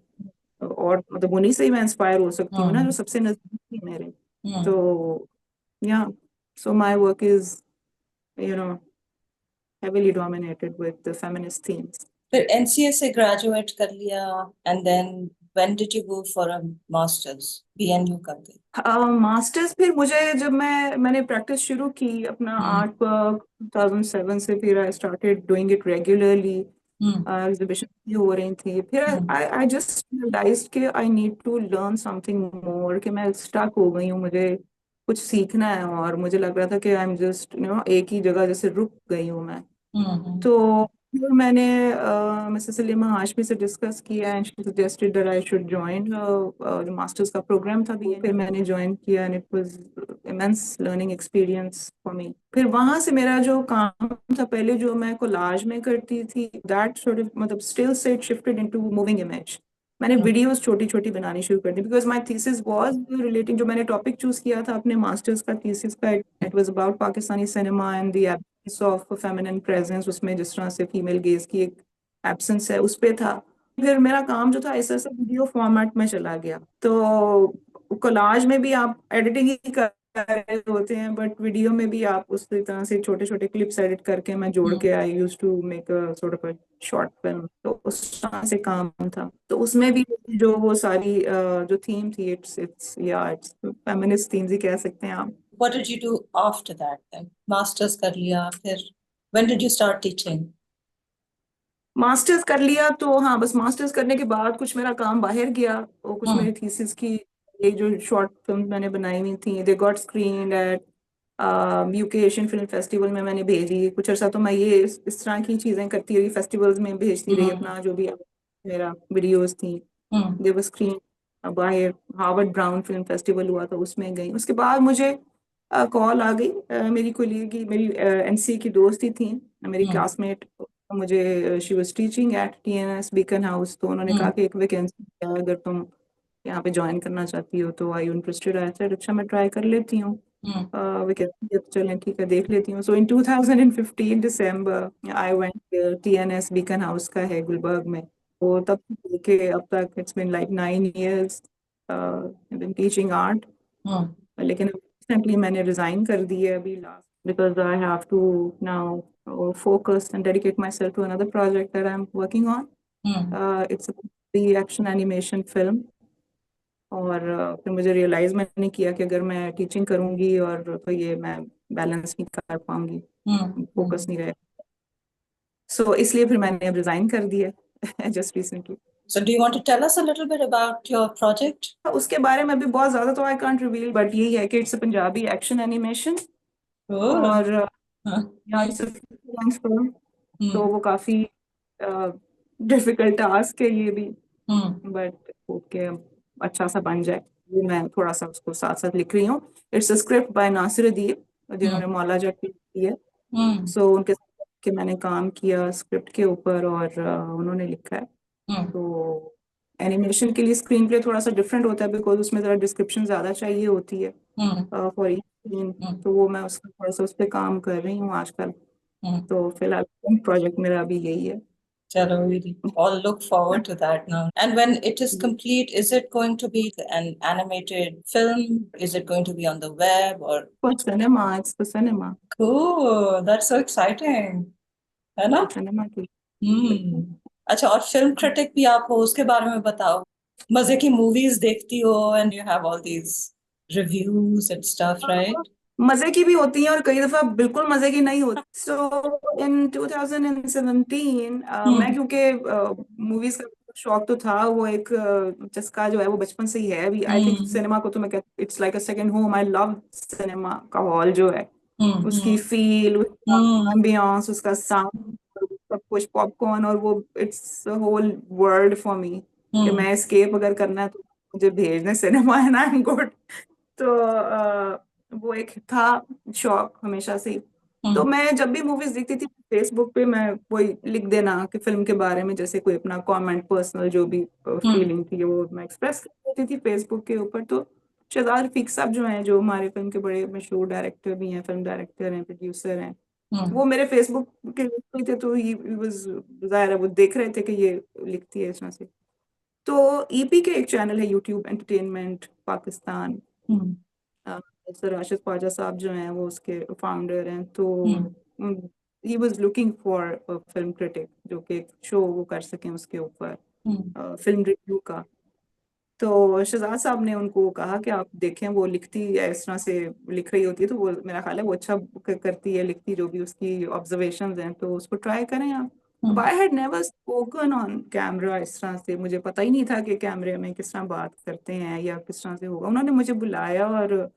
और मतलब उन्हीं से ही मैं इंस्पायर हो सकती हूँ ना, जो सबसे नजदीक थी मेरे। तो yeah, so my work is, you know, heavily dominated with the feminist themes. फिर एनसीए से ग्रेजुएट कर लिया, and then when did you go for a masters? BNU करके मास्टर्स फिर मुझे जब मैंने प्रैक्टिस शुरू की अपना आर्ट वर्क 2007 से, फिर I started doing it regularly, exhibition भी हो रही थी। फिर आई जस्ट रियलाइज्ड कि I need to learn something more, कि मैं स्टक हो गई हूँ, मुझे कुछ सीखना है। और मुझे लग रहा था कि I am just you know एक ही जगह जैसे रुक गई हूँ मैं। तो फिर मैंने मिसेस सलीमा हाशमी से डिस्कस किया, and she suggested that I should join जो मास्टर्स का प्रोग्राम था भी, फिर मैंने ज्वाइन किया, and it was immense learning experience for me. फिर वहां से मेरा जो काम था पहले जो मैं कोलाज में करती थी, दैट सॉर्ट ऑफ मतलब स्टिल से it shifted into moving image. मैंने वीडियोस छोटी छोटी बनानी शुरू कर दी, because my thesis was relating, जो मैंने टॉपिक चूज किया था अपने मास्टर्स का थीसिस का, it was about Pakistani cinema and the absence of feminine presence, उसमें जिस तरह से फीमेल गेज की एक एब्सेंस है उस पे था। फिर मेरा काम जो था ऐसा ऐसा वीडियो फॉर्मेट में चला गया। तो कोलाज में भी आप एडिटिंग ही कर रहे होते हैं, बट वीडियो में भी आप उस तरह से छोटे छोटे क्लिप्स एडिट करके मैं जोड़ के I use to make a sort of a short film. तो उस तरह से काम था। तो उसमें भी जो वो सारी जो थीम थी, इट्स फेमिनिस्ट थीम्स ही कह सकते हैं आप। What did you do after that then? Masters कर लिया फिर when did you start teaching? Masters कर लिया तो हाँ, बस मास्टर्स करने के बाद कुछ मेरा काम बाहर गया, और कुछ मेरी थीसिस की ये जो शॉर्ट फिल्म मैंने बनाई हुई थी, they got screened at UK Asian film festival में मैंने भेजी। कुछ अर्सा तो मैं ये इस तरह की चीजें करती रही, फेस्टिवल्स में भेजती रही अपना जो भी मेरा वीडियोस थी, दे वर स्क्रीन बाहर। हार्वर्ड ब्राउन फिल्म फेस्टिवल हुआ था, उसमें गई। उसके बाद मुझे कॉल आ गई मेरी कोलीग की, मेरी एनसी की दोस्ती थी, मेरी क्लासमेट। मुझे she was teaching eight TNS beacon house, तो उन्होंने कहा कि एक वैकेंसी है, अगर तुम यहाँ पे ज्वाइन करना चाहती हो तो आई यू इंटरेस्टेड। आई सेड अच्छा मैं ट्राई कर लेती हूँ, वैकेंसी है तो चलें ठीक है देख लेती हूँ। So in 2015 December I went, TNS Beaconhouse का है गुलबर्ग में। तो तब से लेके अब तक it's been like 9 years been teaching art. लेकिन रिसेंटली मैंने रिजाइन कर दी है अभी last, because I have to now focus and dedicate myself to another project that I am working on. It's action animation film. और फिर मुझे realise मैंने किया कि अगर मैं टीचिंग करूंगी और तो ये मैं बैलेंस नहीं कर पाऊंगी, फोकस नहीं रहेगा। सो इसलिए फिर मैंने अब रिजाइन कर दिया just recently. So do you want to tell us a little bit about your project? उसके बारे में भी बहुत ज्यादा तो आई कांट रिवील, बट यही है कि it's a Punjabi action animation. और या इट्स अ freelance film, तो वो काफी डिफिकल्ट टास्क है ये भी, बट ओके अच्छा सा बन जाए। ये मैं थोड़ा सा उसको साथ साथ लिख रही हूँ। It's a script by Nasir Adeeb, जिन्होंने मौला जट लिखी है। सो उनके साथ के मैंने काम किया स्क्रिप्ट के ऊपर, और उन्होंने लिखा है। तो एनिमेशन के लिए स्क्रीन प्ले थोड़ा सा डिफरेंट होता है, बिकॉज उसमें जरा डिस्क्रिप्शन ज्यादा चाहिए होती है फॉर ईच सीन। तो वो मैं उसका थोड़ा सा उस पर काम कर रही हूँ आजकल। तो फिलहाल प्रोजेक्ट मेरा अभी यही है। Chalo, we all look forward to that now. And when it is complete, is it going to be an animated film? Is it going to be on the web or? For cinema, it's for cinema. Cool, that's so exciting. है ना? Cinema की। अच्छा, और film critic भी आप हो, उसके बारे में बताओ। मजे की मूवीज देखती हो and you have all these reviews and stuff, right? मजे की भी होती हैं और कई दफा बिल्कुल मजे की नहीं होती। सो इन 2017 मैं, क्योंकि मूवीज का शौक तो था, वो एक चस्का जो है वो बचपन से ही है। अभी आई थिंक सिनेमा को तो मैं कहती, it's like a second home. I love cinema का हॉल जो है, उसकी फील, उसका एम्बियंस, उसका साउंड, सब कुछ, पॉपकॉर्न, और वो it's whole world for me. कि मैं एस्केप अगर करना है तो मुझे भेज दें सिनेमा, है ना, आई एम गुड। तो वो एक था शौक हमेशा से ही। तो मैं जब भी मूवीज देखती थी फेसबुक पे, मैं वही लिख देना कि फिल्म के बारे में, जैसे कोई अपना कमेंट, पर्सनल जो भी फीलिंग थी वो मैं एक्सप्रेस कर देती थी फेसबुक के ऊपर। तो शहजाद रफीक साहब जो हैं, जो हमारे फिल्म के बड़े मशहूर डायरेक्टर भी हैं, फिल्म डायरेक्टर हैं, प्रोड्यूसर हैं, वो मेरे फेसबुक के पे थे। तो ही वाज, जाहिर है वो देख रहे थे कि ये लिखती है इस तरह से। तो ईपी के एक चैनल है YouTube, entertainment Pakistan, sir Rashid Khwaja साहब जो हैं वो उसके फाउंडर हैं। तो he was looking for a film critic जो कि एक शो वो कर सकें उसके ऊपर, फिल्म रिव्यू का। तो शहजाद साहब ने उनको कहा कि आप देखें, वो लिखती है इस तरह से, लिख रही होती है, तो वो मेरा ख्याल है वो अच्छा करती है, लिखती जो भी उसकी ऑब्जर्वेशंस हैं, तो उसको ट्राई करें आप। अब I had never spoken on camera इस तरह से, मुझे पता ही नहीं था कि कैमरे में किस तरह बात करते हैं या किस तरह से होगा। उन्होंने मुझे बुलाया और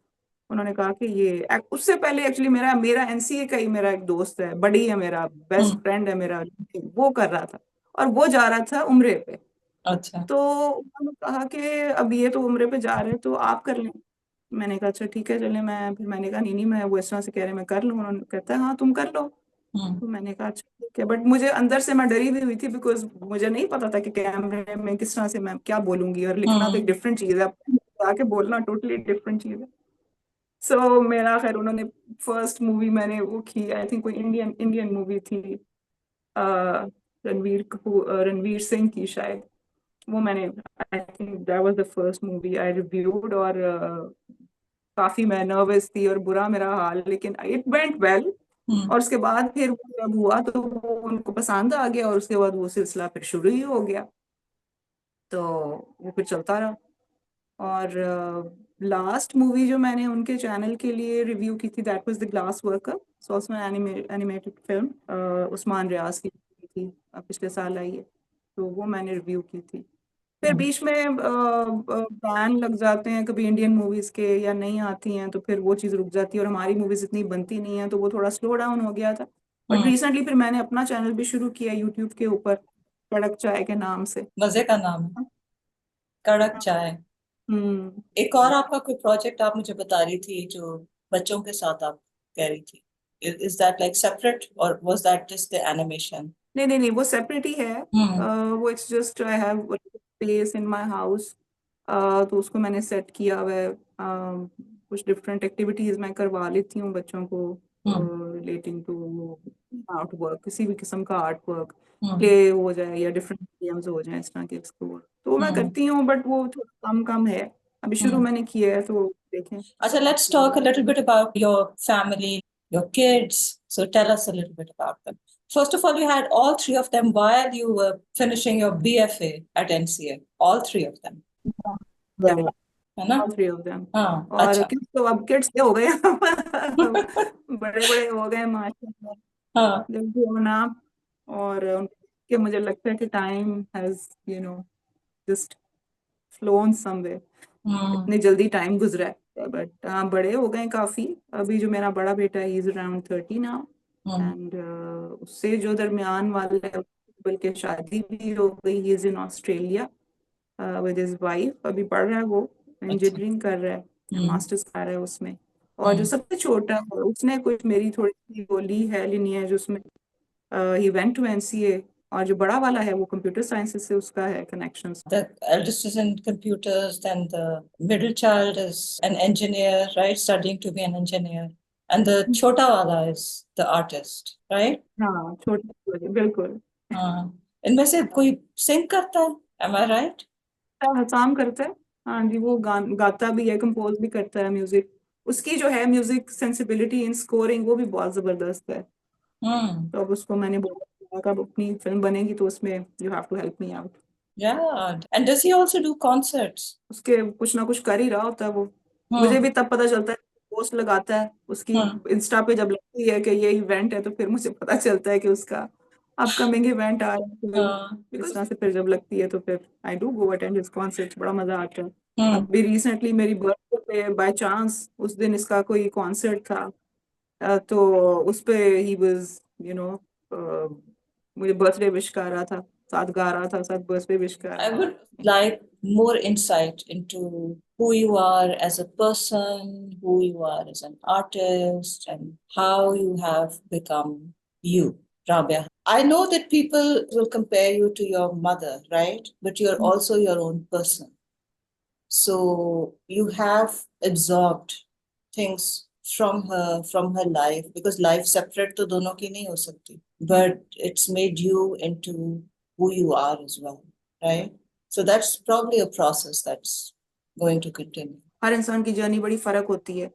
उन्होंने कहा कि ये उससे पहले एक्चुअली मेरा मेरा एनसीए का ही मेरा एक दोस्त है, बड़ी है, मेरा बेस्ट फ्रेंड है मेरा, वो कर रहा था और वो जा रहा था उम्रे पे। अच्छा। तो उन्होंने कहा कि अब ये तो उम्रे पे जा रहे हैं तो आप कर लें। मैंने कहा अच्छा ठीक है चले। मैं फिर मैंने कहा नहीं नहीं, मैं वो इस तरह से कह रहे हैं, मैं कर लूँ। उन्होंने कहता है हाँ तुम कर लो। तो मैंने कहा अच्छा ठीक है, बट मुझे अंदर से मैं डरी भी हुई थी बिकॉज मुझे नहीं पता था कि कैमरे में किस तरह से मैं क्या बोलूंगी, और लिखना तो एक डिफरेंट चीज है, आके बोलना टोटली डिफरेंट चीज है। सो मेरा खैर उन्होंने फर्स्ट मूवी मैंने वो की, आई थिंक कोई इंडियन इंडियन मूवी थी, रणवीर सिंह की शायद, वो मैंने, I think that was the first movie I reviewed, और काफी मैं नर्वस थी और बुरा मेरा हाल, लेकिन इट वेंट वेल। और उसके बाद फिर वो जब हुआ तो वो उनको पसंद आ गया, और उसके बाद वो सिलसिला फिर शुरू ही हो गया, तो वो फिर चलता रहा। और लास्ट मूवी जो मैंने उनके चैनल के लिए रिव्यू की थी that was the glass worker, so उसमें एनिमेटेड फिल्म उस्मान रियाज की थी, पिछले साल आई है, तो वो मैंने रिव्यू की थी। फिर बीच में बैन लग जाते हैं कभी इंडियन मूवीज के, या नहीं आती हैं तो फिर वो चीज़ रुक जाती है, और हमारी मूवीज इतनी बनती नहीं है, तो वो थोड़ा स्लो डाउन हो गया था। बट रिसेंटली फिर मैंने अपना चैनल भी शुरू किया यूट्यूब के ऊपर, कड़क चाय के नाम से। मजे का नाम है, कड़क चाय। हम्म। एक और आपका कोई प्रोजेक्ट आप मुझे बता रही थी जो बच्चों के साथ आप कह रही थी, इज दैट लाइक सेपरेट और was that just the animation? नहीं नहीं नहीं, वो सेपरेट ही है। हम्म। वो it's just I have place in my house, तो उसको मैंने सेट किया हुआ है। कुछ डिफरेंट एक्टिविटीज मैं करवा लेती हूँ बच्चों को, रिलेटिंग टू आर्ट वर्क, किसी भी किस्म का आर्ट वर्क, प्ले हो जाए या डिफरेंट गेम्स हो जाए, इस तरह के स्कूल तो वो मैं करती हूँ, बट वो थोड़ा कम कम है, अभी शुरू मैंने किया है, तो देखें। अच्छा, let's talk a little bit about your family, your kids. So tell us a little bit about them. First of all, you had all three of them while you were finishing your BFA at NCA. All three of them, Yeah, है ना? all three of them। हाँ, और अच्छा। Kids तो अब kids क्या हो गए बड़े बड़े हो गए माशाल्लाह, हाँ। they've grown up, और उनके मुझे लगता है कि time has just phloem somewhere, इतनी जल्दी टाइम गुजरा है, बट हाँ बड़े हो गए काफी। अभी जो मेरा बड़ा बेटा है इज अराउंड 30 नाउ, एंड उससे जो दरमियान वाला है बल्कि शादी भी हो गई, he is in Australia with his wife, अभी पढ़ रहा है वो, इंजीनियरिंग कर रहा है, मास्टर्स कर रहा है उसमें। और जो सबसे छोटा है उसने कुछ मेरी थोड़ी सी बोली है लिनिएज उसमें, ही वेंट टू एनसीए, और जो बड़ा वाला है वो कंप्यूटर साइंसेस से उसका है connections. The eldest is in computers, then the middle child is an engineer, right? Studying to be an engineer. And the chota wala is the artist, right? हाँ छोटे बिल्कुल। हाँ। इनमें से कोई सिंग करता है? Am I right? काम करता है, हाँ जी, वो गाता भी है, कंपोज भी करता है म्यूजिक, उसकी जो है म्यूजिक सेंसिबिलिटी इन स्कोरिंग वो भी बहुत जबरदस्त है। हम्म। तो अब उसको मैंने बोला कि अब अपनी फिल्म बनेगी तो उसमें you have to help me out. Yeah. And does he also do concerts? उसके कुछ ना कुछ कर ही रहा होता है वो, मुझे हम्म। भी तब पता चलता है, पोस्ट लगाता है उसकी हम्म। इंस्टा पे जब लगती है कि ये इवेंट है, तो फिर मुझे पता चलता है कि उसका अपकमिंग इवेंट आ रहा है, फिर इस तरह से फिर जब लगती है तो फिर I do go attend his concert, बड़ा मजा आता है। अभी रिसेंटली मेरी बर्थडे पे बाय चांस उस दिन इसका कोई कॉन्सर्ट था, तो उस पे ही वाज मुझे बर्थडे विश कर रहा था, साथ गा रहा था, साथ बर्थडे विश कर I रहा would था। like more insight into who you are as a person, who you are as an artist, and how you have become you, Rabia. I know that people will compare you to your mother, right? But you're also your own person. So you have absorbed things from her life, because life separate तो दोनों की नहीं हो सकती, but it's made you into who you are as well, right? So that's probably a process that's going to continue. हर इंसान की journey बड़ी फर्क होती है।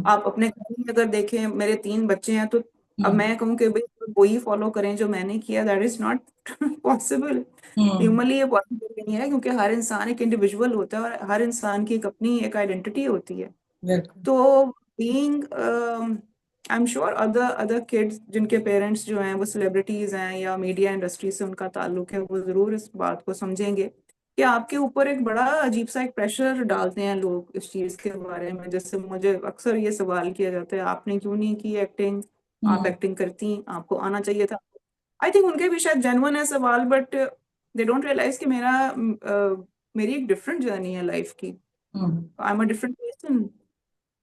आप अपने घर में अगर देखें, मेरे 3 बच्चे हैं, तो अब मैं कहूँ कि भाई वही फॉलो करें जो मैंने किया, that is not possible. Humanly ये पॉसिबल नहीं है, क्योंकि हर इंसान एक इंडिविजुअल होता है, और हर इंसान की एक अपनी एक आइडेंटिटी होती है। बिल्कुल। तो being I am sure other other kids जिनके पेरेंट्स जो हैं वो सेलिब्रिटीज हैं या मीडिया इंडस्ट्री से उनका ताल्लुक है, वो जरूर इस बात को समझेंगे कि आपके ऊपर एक बड़ा अजीब सा एक प्रेशर डालते हैं लोग इस चीज के बारे में। जैसे मुझे अक्सर ये सवाल किया जाता है, आपने क्यों नहीं की एक्टिंग, आप एक्टिंग करती, आपको आना चाहिए था। आई थिंक उनके भी शायद जेन्युइन है सवाल, बट दे डोंट रियलाइज कि मेरी एक डिफरेंट जर्नी है लाइफ की, I am a different person,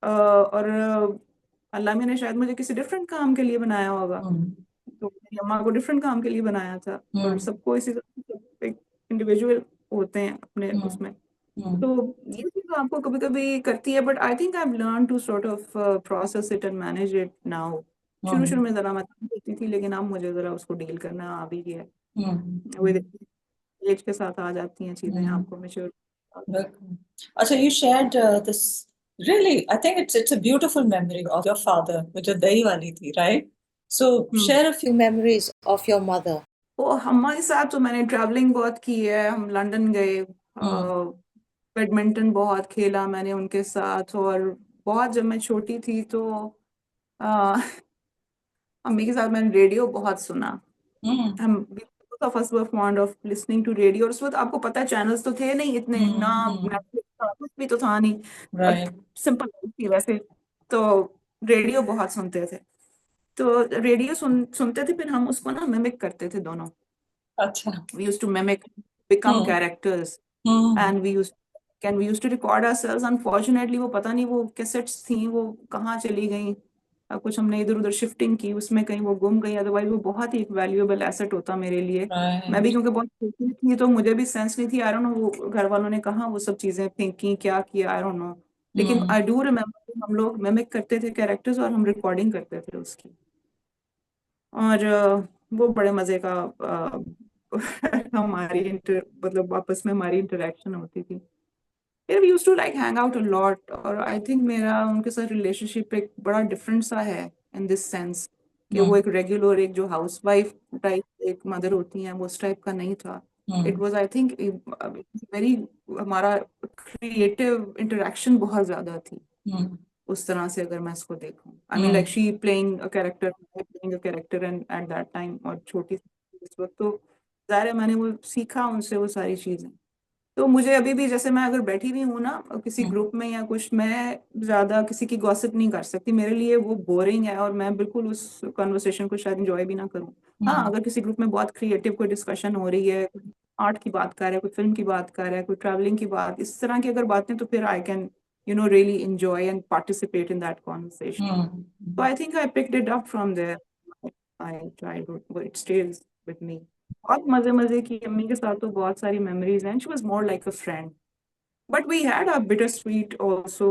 और अल्लाह ने शायद मुझे किसी डिफरेंट काम के लिए बनाया होगा। तो मेरी अम्मा को डिफरेंट काम के लिए बनाया था, और सबको इसी तरह एक इंडिविजुअल होते हैं अपने उसमें। तो ये चीज आपको कभी कभी करती है, but I think I have learn to sort of process it and manage it now. शुरू शुरू में जरा मैं देती थी, लेकिन अब मुझे जरा उसको डील करना आ भी गया है। विद एज के साथ आ जाती हैं चीजें आपको मैच्योर। अच्छा, you shared this really, I think it's a beautiful memory of your father, which is dahi wali thi, right? So share a few memories of your mother. वो हमारे साथ तो मैंने ट्रैवलिंग बहुत की है, हम लंदन गए, बैडमिंटन बहुत खेला मैंने उनके साथ, और बहुत जब मैं छोटी थी तो मम्मी के साथ मैंने रेडियो बहुत सुना। हम both of us were fond of listening to radio, और उस वक्त आपको पता है चैनल्स तो थे नहीं इतने, ना Netflix था, कुछ भी तो था नहीं, सिंपल थी वैसे, तो रेडियो बहुत सुनते थे। तो रेडियो सुनते थे, फिर हम उसको ना मिमिक करते थे दोनों। अच्छा। We used to mimic, become characters, and we used to record ourselves. Unfortunately वो पता नहीं वो कैसेट्स थी वो कहाँ चली गई, कुछ हमने इधर उधर शिफ्टिंग की, उसमें कहीं वो गुम गई, अदरवाइज वो बहुत ही एक वैल्यूएबल एसेट होता मेरे लिए। मैं भी क्योंकि बहुत छोटी थी तो मुझे भी सेंस नहीं थी, आई डोंट नो वो घर वालों ने कहाँ वो सब चीजें फेंकी, क्या किया, आई डोंट नो, लेकिन आई डू रिमेम्बर हम लोग मिमिक करते थे कैरेक्टर्स और हम रिकॉर्डिंग करते थे उसकी, और वो बड़े मजे का हमारी मतलब आपस में हमारी इंटरेक्शन होती थी। फिर we used to like hang out a lot, और आई थिंक मेरा उनके साथ रिलेशनशिप एक बड़ा डिफरेंट सा है इन दिस सेंस कि वो एक रेगुलर, एक जो हाउसवाइफ टाइप एक मदर होती हैं वो उस टाइप का नहीं था। It was I think very, हमारा क्रिएटिव इंटरेक्शन बहुत ज्यादा थी उस तरह से, अगर मैं इसको देखूं। I mean like she playing a character and at that time, और छोटी इस वक्त तो जाहिर है मैंने वो सीखा उनसे वो सारी चीजें। तो मुझे अभी भी, जैसे मैं अगर बैठी भी हूँ ना किसी ग्रुप में या कुछ, मैं ज्यादा किसी की गॉसिप नहीं कर सकती, मेरे लिए वो बोरिंग है, और मैं बिल्कुल उस कन्वर्सेशन को शायद इंजॉय भी ना करूँ। हाँ, अगर किसी ग्रुप में बहुत क्रिएटिव कोई डिस्कशन हो रही है, आर्ट की बात कर रहा है, कोई फिल्म की बात कर रहा है, कोई ट्रैवलिंग की बात, इस तरह की अगर बातें, तो फिर I can really enjoy and participate in that conversation. So I think I picked it up from there. My childhood, but it stays with me. बहुत मजे की अम्मी के साथ तो बहुत सारी memories हैं. She was more like a friend. But we had our bittersweet also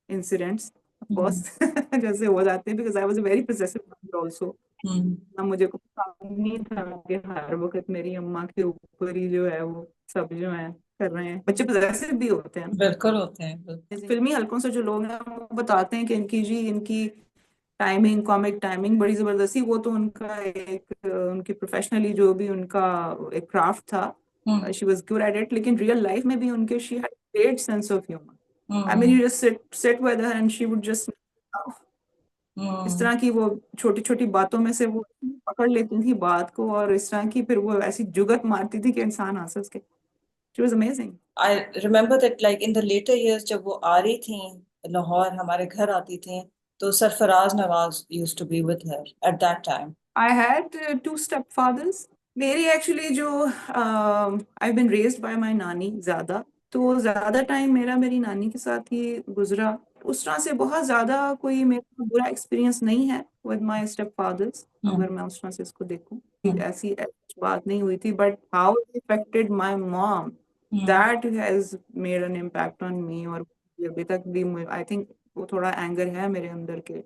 incidents, of course, जैसे हो जाते हैं, because I was a very possessive mother also. ना मुझे को पसंद नहीं था कि हर वक्त मेरी अम्मा के ऊपर ही जो है वो सब जो है कर रहे हैं। बच्चे possessive भी होते हैं, बिल्कुल होते हैं। फिल्मी हलकों से जो लोग हैं वो बताते हैं कि इनकी टाइमिंग, कॉमिक टाइमिंग बड़ी जबरदस्ती, वो तो उनका एक उनकी प्रोफेशनली जो भी उनका एक क्राफ्ट था, she was good at it, लेकिन रियल लाइफ में भी उनके she had great sense of humour. I mean you just sit with her and she would just, इस तरह की वो छोटी छोटी बातों में से वो पकड़ लेती थी बात को, और इस तरह की फिर वो ऐसी जुगत मारती थी कि इंसान हंस हंस के। She was amazing. I remember that like in the later years जब वो आ रही थी लाहौर, हमारे घर आती थी, तो Sarfaraz Nawaz used to be with her at that time. I had two stepfathers. मेरी एक्चुअली जो आई बिन रेज्ड बाय माय नानी ज्यादा, तो ज्यादा टाइम मेरा मेरी नानी के साथ ही गुजरा। उस तरह से बहुत ज्यादा कोई मेरा बुरा एक्सपीरियंस नहीं है विद माय स्टेपफादर्स, अगर मैं उस तरह से इसको देखूं, ऐसी बात नहीं हुई थी। But how it affected my mom, that has made an impact on me, और अभी तक भी आई थिंक वो थोड़ा एंगर है मेरे अंदर के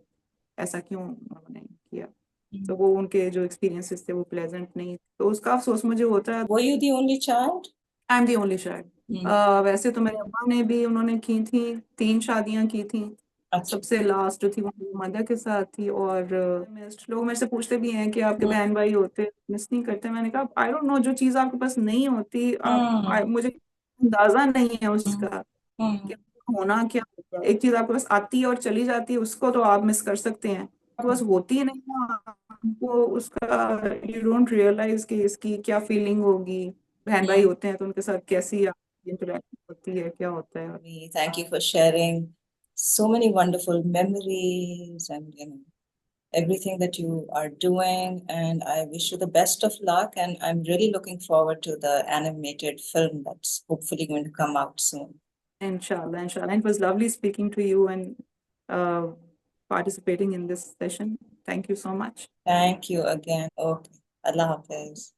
ऐसा क्यों उन्होंने किया। तो वो उनके जो एक्सपीरियंसेस थे वो प्लेजेंट नहीं, तो उसका अफसोस मुझे होता है। Were you the only child? I am the only child. वैसे तो मेरे अब्बा ने भी, उन्होंने की थी 3 शादियां की थी। सबसे लास्ट जो थी वो मदर के साथ थी। और लोग मेरे से पूछते भी हैं कि आपके बहन भाई होते, मिस नहीं करते? मैंने कहा आई डोंट नो, जो चीज आपके पास नहीं होती मुझे अंदाजा नहीं है उसका कि होना क्या होता है। एक चीज आपके पास आती है और चली जाती है, उसको तो आप मिस कर सकते हैं, आपके पास होती ही नहीं है, आपको उसका यू डोंट रियलाइज कि इसकी क्या फीलिंग होगी। बहन भाई होते हैं तो उनके साथ कैसी इंटरेक्शन होती है, क्या होता है। Thank you for sharing so many wonderful memories and everything that you are doing, and I wish you the best of luck, and I'm really looking forward to the animated film that's hopefully going to come out soon. Inshallah, inshallah. It was lovely speaking to you and participating in this session. Thank you so much. Thank you again. Okay. Allah Hafiz.